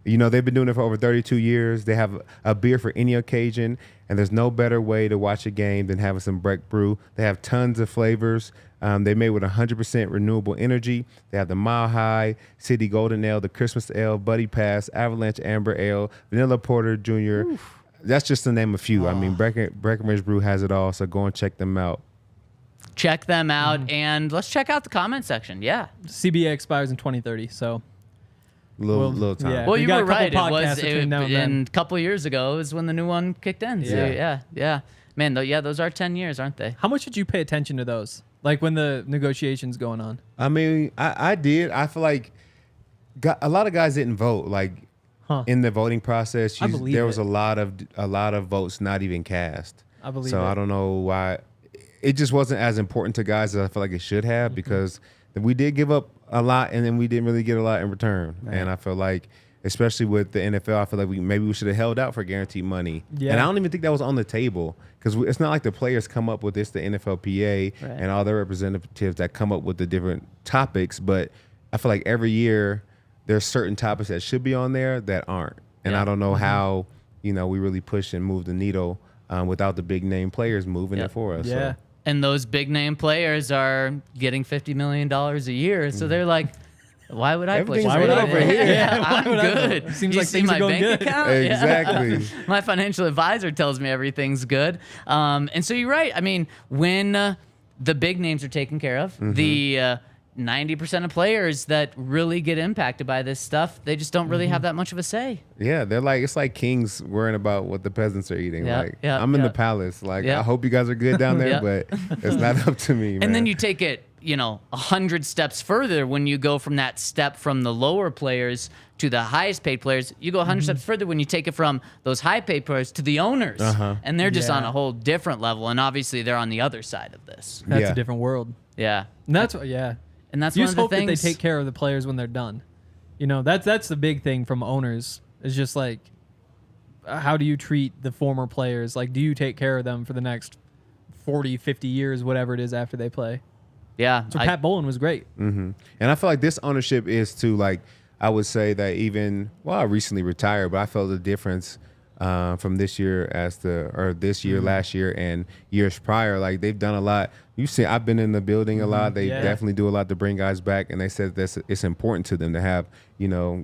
[SPEAKER 3] You know, they've been doing it for over 32 years. They have a beer for any occasion, and there's no better way to watch a game than having some Breck Brew. They have tons of flavors. They're made with 100% renewable energy. They have the Mile High, City Golden Ale, the Christmas Ale, Buddy Pass, Avalanche Amber Ale, Vanilla Porter Jr. Oof. That's just to name a few. I mean, Breckenridge Brew has it all, so go and check them out.
[SPEAKER 1] Check them out, and let's check out the comment section. Yeah.
[SPEAKER 2] CBA expires in 2030, so...
[SPEAKER 3] Little time.
[SPEAKER 2] Yeah.
[SPEAKER 1] Well,
[SPEAKER 2] We
[SPEAKER 1] you
[SPEAKER 2] got
[SPEAKER 1] were
[SPEAKER 2] a couple
[SPEAKER 1] right. It
[SPEAKER 2] podcasts
[SPEAKER 1] was
[SPEAKER 2] between now and then.
[SPEAKER 1] and a couple years ago is when the new one kicked in. So, yeah. Man, those are 10 years, aren't they?
[SPEAKER 2] How much did you pay attention to those? Like when the negotiations going on?
[SPEAKER 3] I mean, I did. I feel like a lot of guys didn't vote. Like in the voting process, there was a lot of votes not even cast.
[SPEAKER 2] I believe
[SPEAKER 3] so
[SPEAKER 2] it.
[SPEAKER 3] I don't know why. It just wasn't as important to guys as I feel like it should have because we did give up a lot and then we didn't really get a lot in return. Right. And I feel like, especially with the NFL, I feel like maybe we should have held out for guaranteed money. Yeah. And I don't even think that was on the table because it's not like the players come up with this, the NFLPA and all their representatives that come up with the different topics. But I feel like every year there's certain topics that should be on there that aren't. And I don't know how, we really push and move the needle without the big name players moving it for us.
[SPEAKER 2] Yeah.
[SPEAKER 3] So.
[SPEAKER 1] And those big name players are getting $50 million a year. So they're like, why would I push
[SPEAKER 3] Everything's good over here.
[SPEAKER 1] Yeah, I'm good.
[SPEAKER 2] Seems
[SPEAKER 1] You
[SPEAKER 2] like
[SPEAKER 1] see
[SPEAKER 2] things
[SPEAKER 1] my
[SPEAKER 2] are going
[SPEAKER 1] bank
[SPEAKER 2] good.
[SPEAKER 1] account?
[SPEAKER 3] Exactly.
[SPEAKER 1] Yeah. My financial advisor tells me everything's good. And so you're right. I mean, when the big names are taken care of, the 90% of players that really get impacted by this stuff, they just don't really have that much of a say.
[SPEAKER 3] Yeah, it's like kings worrying about what the peasants are eating. I'm in the palace. I hope you guys are good down there, but it's not up to me, man.
[SPEAKER 1] And then you take it, 100 steps further when you go from that step from the lower players to the highest paid players. You go 100 steps further when you take it from those high paid players to the owners. And they're just on a whole different level. And obviously they're on the other side of this.
[SPEAKER 2] That's a different world.
[SPEAKER 1] Yeah.
[SPEAKER 2] And that's
[SPEAKER 1] And that's
[SPEAKER 2] you
[SPEAKER 1] one
[SPEAKER 2] just
[SPEAKER 1] of the
[SPEAKER 2] hope
[SPEAKER 1] things.
[SPEAKER 2] that they take care of the players when they're done. That's the big thing from owners. Is just like, how do you treat the former players? Like, do you take care of them for the next 40, 50 years, whatever it is after they play?
[SPEAKER 1] Yeah.
[SPEAKER 2] So Pat Bowlen was great.
[SPEAKER 3] And I feel like this ownership is too, I would say that I recently retired, but I felt the difference from this year last year, and years prior. Like, they've done a lot. You see, I've been in the building a lot. They definitely do a lot to bring guys back, and they said it's important to them to have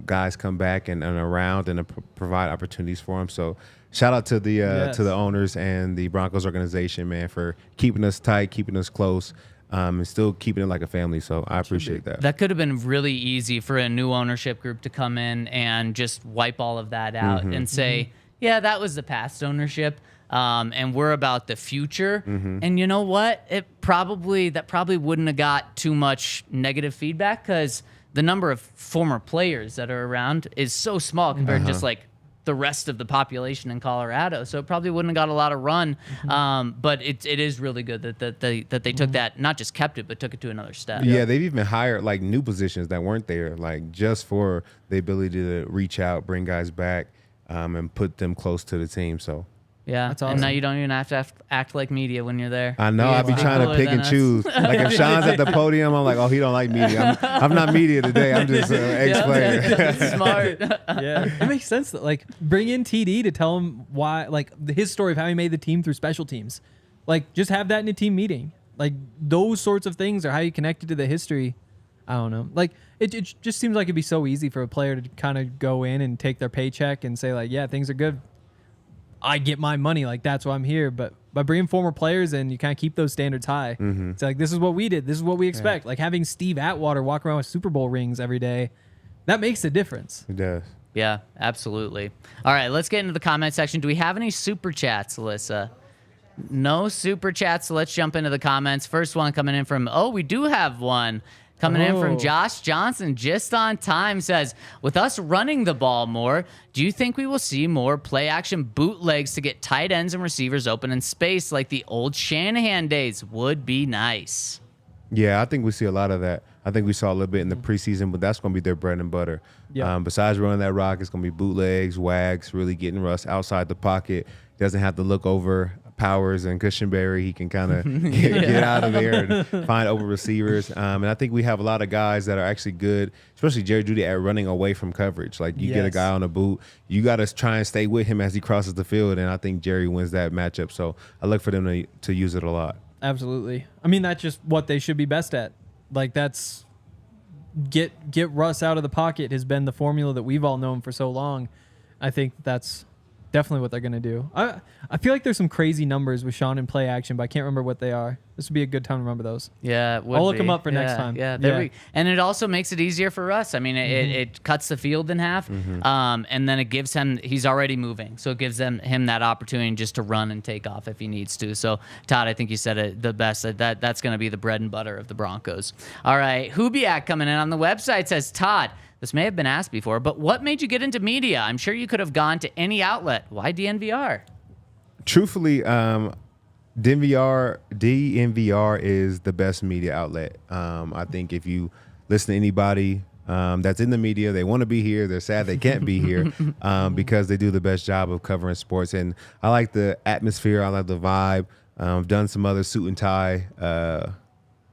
[SPEAKER 3] guys come back and around and provide opportunities for them. So shout out to the owners and the Broncos organization, man, for keeping us tight, keeping us close. And still keeping it like a family, so I appreciate that.
[SPEAKER 1] That could have been really easy for a new ownership group to come in and just wipe all of that out and say, yeah, that was the past ownership, and we're about the future. And you know what? That probably wouldn't have got too much negative feedback because the number of former players that are around is so small compared to just like the rest of the population in Colorado, so it probably wouldn't have got a lot of run. But it is really good that they took that, not just kept it, but took it to another step.
[SPEAKER 3] Yeah, they've even hired new positions that weren't there, just for the ability to reach out, bring guys back, and put them close to the team. So
[SPEAKER 1] yeah,
[SPEAKER 2] that's awesome.
[SPEAKER 1] And now you don't even have to act like media when you're there.
[SPEAKER 3] I know. I'd be trying to pick and choose. Like if Sean's at the podium, I'm like, oh, he don't like media. I'm not media today. I'm just ex-player.
[SPEAKER 1] Smart.
[SPEAKER 2] Yeah, it makes sense. That bring in TD to tell him why, his story of how he made the team through special teams. Like, just have that in a team meeting. Like, those sorts of things are how you connect it to the history. I don't know. Like, it just seems like it'd be so easy for a player to kind of go in and take their paycheck and say, like, yeah, things are good. I get my money. Like, that's why I'm here. But by bringing former players in, you kind of keep those standards high. It's like, this is what we did. This is what we expect. Like, having Steve Atwater walk around with Super Bowl rings every day, that makes a difference.
[SPEAKER 3] It does.
[SPEAKER 1] Yeah, absolutely. All right, let's get into the comment section. Do we have any super chats, Alyssa? No super chats, so let's jump into the comments. First one coming in from, we do have one. Coming in from Josh Johnson, just on time, says, with us running the ball more, do you think we will see more play-action bootlegs to get tight ends and receivers open in space like the old Shanahan days? Would be nice.
[SPEAKER 3] Yeah, I think we see a lot of that. I think we saw a little bit in the preseason, but that's going to be their bread and butter.
[SPEAKER 2] Yeah.
[SPEAKER 3] Besides running that rock, it's going to be bootlegs, wags, really getting Russ outside the pocket. Doesn't have to look over Powers and Cushenberry. He can kind of get out of there and find open receivers. And I think we have a lot of guys that are actually good, especially Jerry Jeudy, at running away from coverage. Like, you get a guy on a boot, you got to try and stay with him as he crosses the field, and I think Jerry wins that matchup. So I look for them to use it a lot.
[SPEAKER 2] Absolutely. I mean, that's just what they should be best at. Like, that's get Russ out of the pocket has been the formula that we've all known for so long. I think that's definitely what they're going to do. I feel like there's some crazy numbers with Sean in play action, but I can't remember what they are. This would be a good time to remember those.
[SPEAKER 1] Yeah, it would
[SPEAKER 2] I'll look
[SPEAKER 1] be.
[SPEAKER 2] them up for next time.
[SPEAKER 1] Yeah, and it also makes it easier for us. I mean, it cuts the field in half, and then it gives him, he's already moving, so it gives him that opportunity just to run and take off if he needs to. So, Todd, I think you said it the best. That's going to be the bread and butter of the Broncos. All right, Hubiak coming in on the website says, Todd, this may have been asked before, but what made you get into media? I'm sure you could have gone to any outlet. Why DNVR?
[SPEAKER 3] Truthfully, DNVR is the best media outlet. I think if you listen to anybody that's in the media, they want to be here. They're sad they can't be here because they do the best job of covering sports. And I like the atmosphere. I like the vibe. I've done some other suit and tie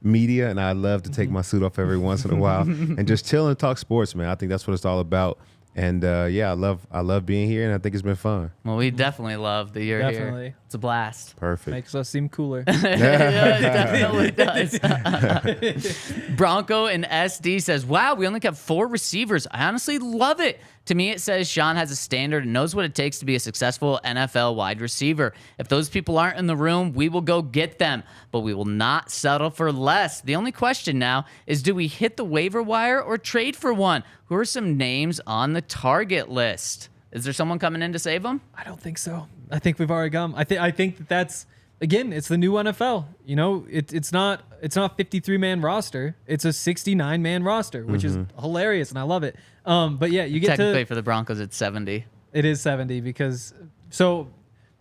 [SPEAKER 3] media, and I love to take my suit off every once in a while and just chill and talk sports, man. I think that's what it's all about. And I love being here, and I think it's been fun.
[SPEAKER 1] Well, we definitely love that you're here. It's a blast.
[SPEAKER 3] Perfect.
[SPEAKER 2] Makes us seem cooler.
[SPEAKER 1] Yeah, it definitely does. Bronco and SD says, wow, we only have 4 receivers. I honestly love it. To me, it says Sean has a standard and knows what it takes to be a successful NFL wide receiver. If those people aren't in the room, we will go get them, but we will not settle for less. The only question now is, do we hit the waiver wire or trade for one? Who are some names on the target list? Is there someone coming in to save them?
[SPEAKER 2] I don't think so. I think we've already gone. I think that's, again, it's the new NFL. You know, it's not a 53-man roster. It's a 69-man roster, which is hilarious, and I love it. But yeah, you get
[SPEAKER 1] technically for the Broncos, it's 70.
[SPEAKER 2] It is 70 because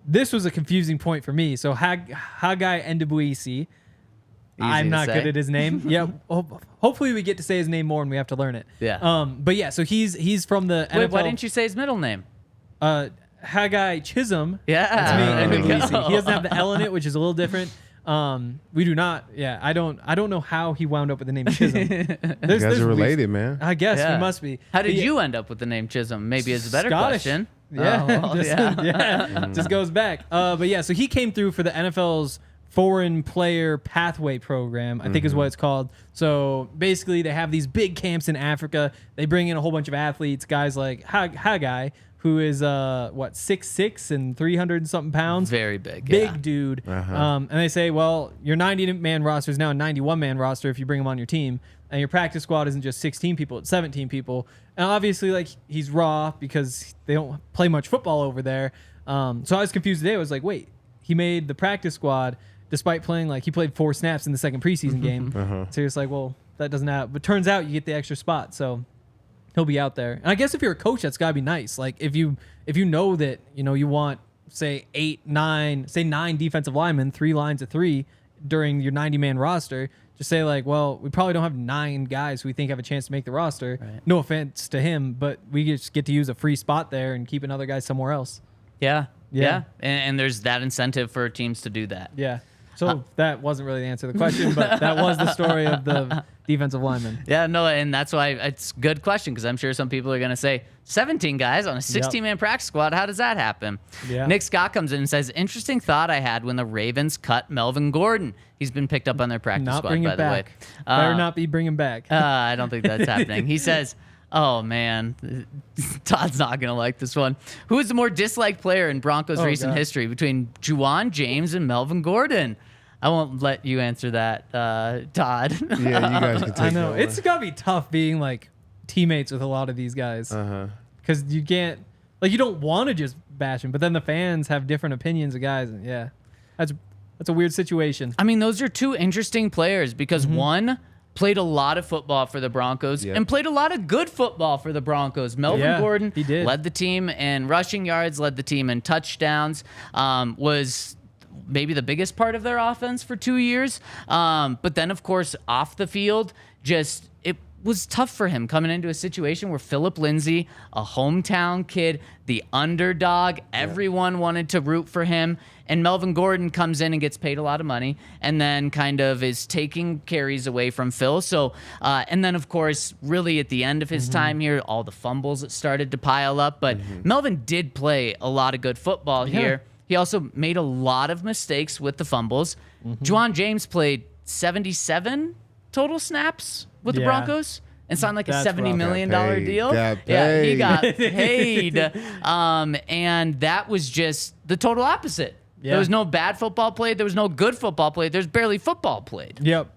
[SPEAKER 2] this was a confusing point for me. So Haggai Endebuisi. I'm not good at his name. Yeah, hopefully we get to say his name more and we have to learn it.
[SPEAKER 1] Yeah.
[SPEAKER 2] But yeah, so he's from the NFL.
[SPEAKER 1] Wait, why didn't you say his middle name?
[SPEAKER 2] Haggai Chisholm.
[SPEAKER 1] Yeah.
[SPEAKER 2] That's me.
[SPEAKER 1] There we go.
[SPEAKER 2] He doesn't have the L in it, which is a little different. We do not. Yeah, I don't know how he wound up with the name Chisholm.
[SPEAKER 3] You guys are related, man.
[SPEAKER 2] I guess
[SPEAKER 1] Yeah.
[SPEAKER 2] we must be.
[SPEAKER 1] How did you end up with the name Chisholm? Maybe it's a better
[SPEAKER 2] Scottish.
[SPEAKER 1] question.
[SPEAKER 2] Yeah,
[SPEAKER 1] Oh, well,
[SPEAKER 2] yeah. Just goes back. But yeah, so he came through for the NFL's Foreign Player Pathway Program, I think is what it's called. So basically, they have these big camps in Africa. They bring in a whole bunch of athletes, guys like Haggai, who is 6'6" and 300 and something pounds.
[SPEAKER 1] Very big.
[SPEAKER 2] Big dude. And they say, well, your 90-man roster is now a 91-man roster if you bring him on your team. And your practice squad isn't just 16 people, it's 17 people. And obviously, like, he's raw because they don't play much football over there. So I was confused today. I was like, wait, he made the practice squad despite playing, like, he played 4 snaps in the second preseason game. So you're just like, well, that doesn't happen. But turns out you get the extra spot. So he'll be out there. And I guess if you're a coach, that's got to be nice. Like, if you know that, you want, say, 9 defensive linemen, 3 lines of 3 during your 90-man roster, just say, like, well, we probably don't have 9 guys who we think have a chance to make the roster.
[SPEAKER 1] Right.
[SPEAKER 2] No offense to him, but we just get to use a free spot there and keep another guy somewhere else.
[SPEAKER 1] Yeah. And there's that incentive for teams to do that.
[SPEAKER 2] Yeah. So that wasn't really the answer to the question, but that was the story of the defensive lineman.
[SPEAKER 1] Yeah, no, and that's why it's a good question because I'm sure some people are going to say 17 guys on a 16-man practice squad. How does that happen?
[SPEAKER 2] Yeah.
[SPEAKER 1] Nick Scott comes in and says, interesting thought I had when the Ravens cut Melvin Gordon. He's been picked up on their practice
[SPEAKER 2] Not
[SPEAKER 1] squad,
[SPEAKER 2] bring
[SPEAKER 1] by
[SPEAKER 2] it
[SPEAKER 1] the way.
[SPEAKER 2] back. Better not be bringing back.
[SPEAKER 1] I don't think that's happening. He says, oh, man, Todd's not going to like this one. Who is the more disliked player in Broncos recent history between Juwan James and Melvin Gordon? I won't let you answer that, Todd.
[SPEAKER 3] Yeah, you guys can take
[SPEAKER 2] I know.
[SPEAKER 3] that
[SPEAKER 2] It's got to be tough being like teammates with a lot of these guys. Because you can't, like, you don't want to just bash them, but then the fans have different opinions of guys. And yeah, that's a weird situation.
[SPEAKER 1] I mean, those are two interesting players because one played a lot of football for the Broncos and played a lot of good football for the Broncos. Melvin Gordon
[SPEAKER 2] he did.
[SPEAKER 1] led the team in rushing yards, led the team in touchdowns, was maybe the biggest part of their offense for 2 years. But then, of course, off the field, just it was tough for him coming into a situation where Phillip Lindsay, a hometown kid, the underdog, everyone wanted to root for him. And Melvin Gordon comes in and gets paid a lot of money and then kind of is taking carries away from Phil. So, and then, of course, really at the end of his time here, all the fumbles that started to pile up. But Melvin did play a lot of good football here. He also made a lot of mistakes with the fumbles. Juwan James played 77 total snaps with the Broncos and signed like a $70 million deal. Yeah, he got paid. And that was just the total opposite.
[SPEAKER 2] Yeah.
[SPEAKER 1] There was no bad football played. There was no good football played. There's barely football played.
[SPEAKER 2] Yep.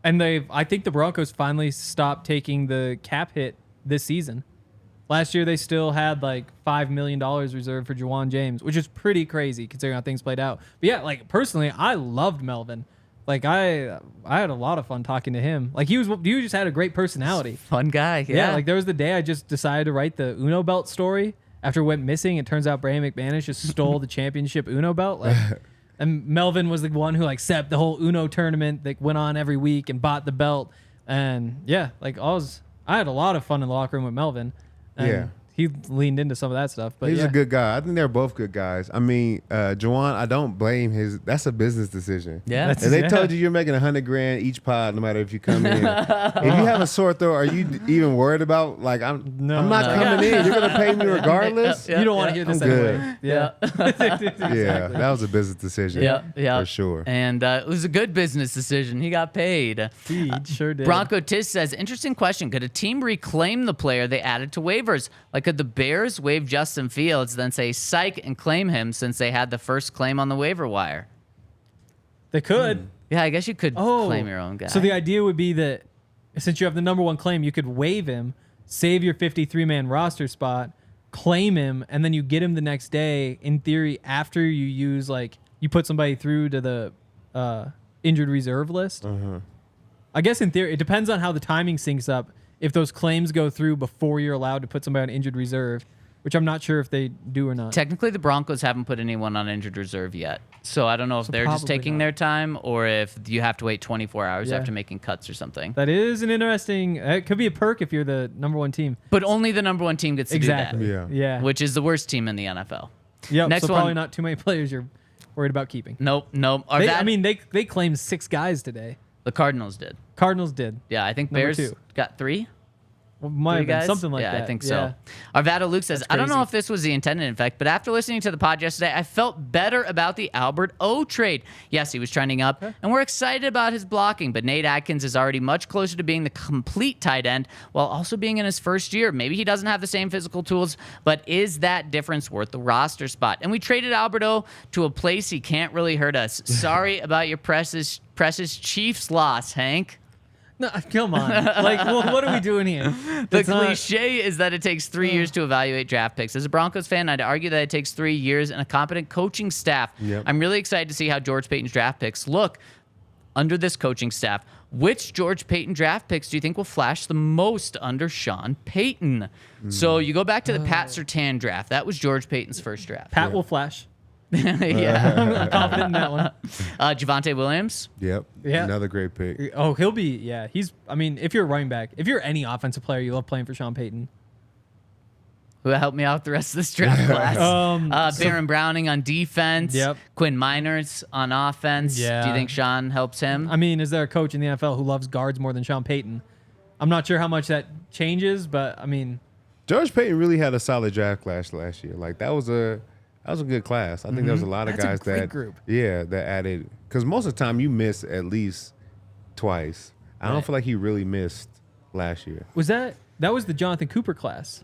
[SPEAKER 2] And I think the Broncos finally stopped taking the cap hit this season. Last year, they still had like $5 million reserved for Juwan James, which is pretty crazy considering how things played out. But yeah, like personally, I loved Melvin. Like I had a lot of fun talking to him. Like he just had a great personality.
[SPEAKER 1] Fun guy.
[SPEAKER 2] Yeah. Like there was the day I just decided to write the Uno belt story after it went missing. It turns out Brandon McManus just stole the championship Uno belt. Like, and Melvin was the one who like set up the whole Uno tournament that went on every week and bought the belt. And yeah, like I had a lot of fun in the locker room with Melvin. And he leaned into some of that stuff. But
[SPEAKER 3] he's a good guy. I think they're both good guys. I mean, Juwan, I don't blame that's a business decision.
[SPEAKER 1] Yeah.
[SPEAKER 3] And they told you you're making $100,000 each pod, no matter if you come in. If you have a sore throat, are you even worried about like I'm not coming in. You're gonna pay me regardless.
[SPEAKER 2] You don't want to hear this anyway.
[SPEAKER 1] Yeah.
[SPEAKER 3] Yeah, that was a business decision.
[SPEAKER 1] Yeah.
[SPEAKER 3] For sure.
[SPEAKER 1] And it was a good business decision. He got paid.
[SPEAKER 2] He sure did.
[SPEAKER 1] Bronco Tiz says, interesting question. Could a team reclaim the player they added to waivers? Like, could the Bears waive Justin Fields, then say psych and claim him since they had the first claim on the waiver wire?
[SPEAKER 2] They could.
[SPEAKER 1] Yeah, I guess you could claim your own guy.
[SPEAKER 2] So the idea would be that since you have the number one claim, you could waive him, save your 53-man roster spot, claim him, and then you get him the next day, in theory, after you use, like, you put somebody through to the injured reserve list. I guess in theory, it depends on how the timing syncs up. If those claims go through before you're allowed to put somebody on injured reserve, which I'm not sure if they do or not.
[SPEAKER 1] Technically, the Broncos haven't put anyone on injured reserve yet. So I don't know if they're just taking their time or if you have to wait 24 hours after making cuts or something.
[SPEAKER 2] That is an interesting... It could be a perk if you're the number one team.
[SPEAKER 1] But only the number one team gets to do that.
[SPEAKER 2] Yeah.
[SPEAKER 1] Which is the worst team in the NFL.
[SPEAKER 2] Yep.
[SPEAKER 1] Next
[SPEAKER 2] so
[SPEAKER 1] one.
[SPEAKER 2] probably not too many players you're worried about keeping.
[SPEAKER 1] Nope.
[SPEAKER 2] They claimed 6 guys today.
[SPEAKER 1] The Cardinals did.
[SPEAKER 2] Cardinals did.
[SPEAKER 1] Yeah, I think
[SPEAKER 2] Number
[SPEAKER 1] Bears
[SPEAKER 2] 2.
[SPEAKER 1] got 3.
[SPEAKER 2] Well, might have been something like that.
[SPEAKER 1] Yeah, I think so. Arvada Luke says, I don't know if this was the intended effect, but after listening to the pod yesterday, I felt better about the Albert O trade. Yes, he was trending up, and we're excited about his blocking, but Nate Atkins is already much closer to being the complete tight end while also being in his first year. Maybe he doesn't have the same physical tools, but is that difference worth the roster spot? And we traded Albert O to a place he can't really hurt us. Sorry about your precious Chiefs loss, Hank.
[SPEAKER 2] No, come on. Like, what are we doing here?
[SPEAKER 1] The cliche is that it takes 3 years to evaluate draft picks. As a Broncos fan, I'd argue that it takes 3 years and a competent coaching staff. I'm really excited to see how George Payton's draft picks look under this coaching staff. Which George Payton draft picks do you think will flash the most under Sean Payton? So you go back to the Pat Surtain draft. That was George Payton's first draft.
[SPEAKER 2] Pat will flash.
[SPEAKER 1] I'm
[SPEAKER 2] confident in that one.
[SPEAKER 1] Javonte Williams.
[SPEAKER 3] Yep.
[SPEAKER 2] Yeah.
[SPEAKER 3] Another great pick.
[SPEAKER 2] Oh, he'll be. Yeah. If you're a running back, if you're any offensive player, you love playing for Sean Payton.
[SPEAKER 1] who helped me out the rest of this draft class. Baron Browning on defense.
[SPEAKER 2] Yep.
[SPEAKER 1] Quinn Miners on offense.
[SPEAKER 2] Yeah.
[SPEAKER 1] Do you think Sean helps him?
[SPEAKER 2] I mean, is there a coach in the NFL who loves guards more than Sean Payton? I'm not sure how much that changes, but I mean,
[SPEAKER 3] George Paton really had a solid draft class last year. Like that was a good class. I think there was a lot of
[SPEAKER 2] That's a
[SPEAKER 3] guys
[SPEAKER 2] great
[SPEAKER 3] that
[SPEAKER 2] group.
[SPEAKER 3] that added, because most of the time you miss at least twice. I don't
[SPEAKER 2] Right.
[SPEAKER 3] feel like he really missed last year.
[SPEAKER 2] was that was the Jonathan Cooper class?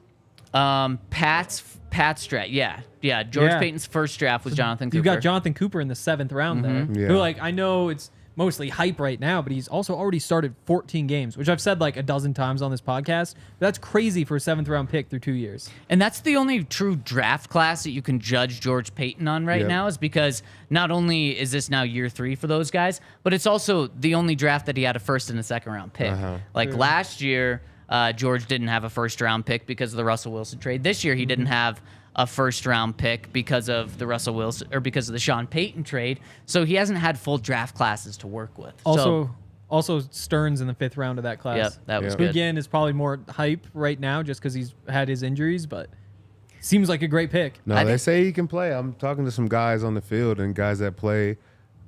[SPEAKER 1] Pat's draft. Yeah. George
[SPEAKER 2] Yeah.
[SPEAKER 1] Payton's first draft was Jonathan Cooper.
[SPEAKER 2] You got Jonathan Cooper in the 7th round there.
[SPEAKER 3] Yeah.
[SPEAKER 2] Who, like, I know it's mostly hype right now, but he's also already started 14 games, which I've said like a dozen times on this podcast. That's crazy for a 7th round pick through 2 years.
[SPEAKER 1] And that's the only true draft class that you can judge George Paton on right
[SPEAKER 3] Yep.
[SPEAKER 1] now, is because not only is this now year 3 for those guys, but it's also the only draft that he had a first and a second round pick. Like last year, George didn't have a first round pick because of the Russell Wilson trade. This year, he didn't have a first round pick because of the Russell Wilson or because of the Sean Payton trade. So he hasn't had full draft classes to work with.
[SPEAKER 2] Also Stearns in the 5th round of that class.
[SPEAKER 1] Yep, that was
[SPEAKER 3] Yep.
[SPEAKER 1] good.
[SPEAKER 2] Again, is probably more hype right now just because he's had his injuries, but seems like a great pick.
[SPEAKER 3] No,
[SPEAKER 1] I
[SPEAKER 3] they
[SPEAKER 1] think-
[SPEAKER 3] say he can play. I'm talking to some guys on the field and guys that play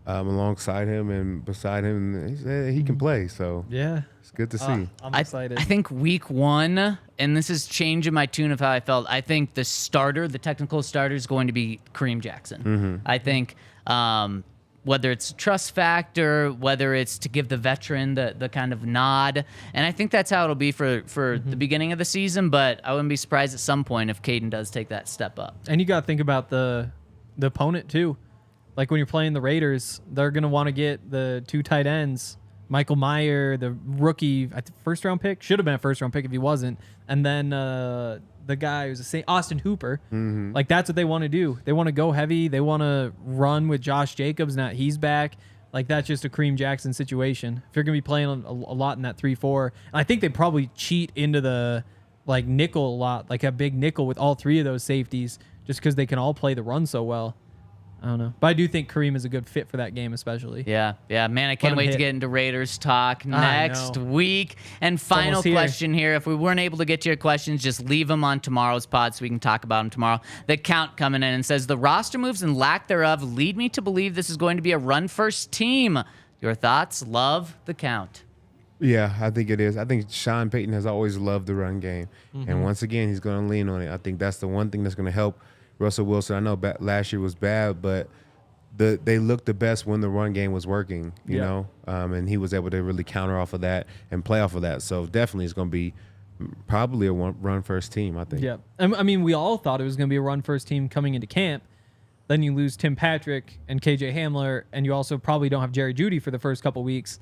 [SPEAKER 3] alongside him and beside him. And he said he can play, so
[SPEAKER 2] Yeah.
[SPEAKER 3] it's good to see.
[SPEAKER 2] I'm excited.
[SPEAKER 1] I think week 1, and this is changing my tune of how I felt, I think the technical starter is going to be Kareem Jackson. I think whether it's trust factor, whether it's to give the veteran the kind of nod, and I think that's how it'll be for the beginning of the season, but I wouldn't be surprised at some point if Caden does take that step up.
[SPEAKER 2] And you got to think about the opponent too. Like when you're playing the Raiders, they're going to want to get the 2 tight ends. Michael Mayer, the rookie, first round pick, should have been a first round pick if he wasn't. And then the guy who's Austin Hooper. Like that's what they want to do. They want to go heavy. They want to run with Josh Jacobs. Now he's back. Like that's just a Kareem Jackson situation. If you're going to be playing a lot in that 3-4, and I think they probably cheat into the like nickel a lot, like a big nickel with all 3 of those safeties, just because they can all play the run so well. I don't know. But I do think Kareem is a good fit for that game, especially.
[SPEAKER 1] Yeah, man, I can't
[SPEAKER 2] him
[SPEAKER 1] wait to
[SPEAKER 2] hit.
[SPEAKER 1] get into Raiders talk
[SPEAKER 2] I
[SPEAKER 1] next
[SPEAKER 2] know.
[SPEAKER 1] week. And final
[SPEAKER 2] almost here.
[SPEAKER 1] question here. If we weren't able to get to your questions, just leave them on tomorrow's pod so we can talk about them tomorrow. The count coming in and says, the roster moves and lack thereof lead me to believe this is going to be a run-first team. Your thoughts? Love the count.
[SPEAKER 3] Yeah, I think it is. I think Sean Payton has always loved the run game. And once again, he's going to lean on it. I think that's the one thing that's going to help Russell Wilson. I know last year was bad, but they looked the best when the run game was working, you know, and he was able to really counter off of that and play off of that. So definitely it's going to be probably a run-first team, I think.
[SPEAKER 2] Yeah. I mean, we all thought it was going to be a run-first team coming into camp. Then you lose Tim Patrick and KJ Hamler, and you also probably don't have Jerry Jeudy for the first couple weeks.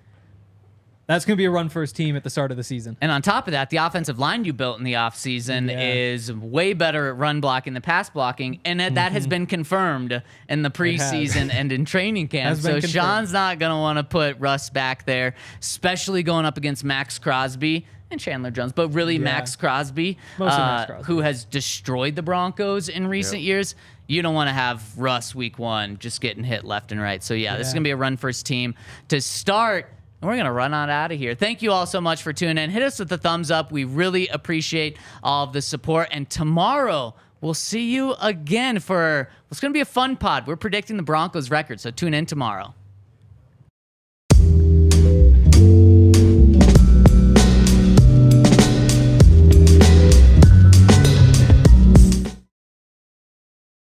[SPEAKER 2] That's going to be a run-first team at the start of the season.
[SPEAKER 1] And on top of that, the offensive line you built in the offseason is way better at run blocking than pass blocking, and that has been confirmed in the preseason and in training camp.
[SPEAKER 2] Has been
[SPEAKER 1] So
[SPEAKER 2] confirmed.
[SPEAKER 1] Sean's not going to want to put Russ back there, especially going up against Max Crosby and Chandler Jones, but really Max Crosby,
[SPEAKER 2] Mostly Max Crosby.
[SPEAKER 1] who has destroyed the Broncos in recent years. You don't want to have Russ week 1 just getting hit left and right. So, this is going to be a run-first team to start. And we're going to run on out of here. Thank you all so much for tuning in. Hit us with a thumbs up. We really appreciate all of the support. And tomorrow, we'll see you again for what's going to be a fun pod. We're predicting the Broncos record, so tune in tomorrow.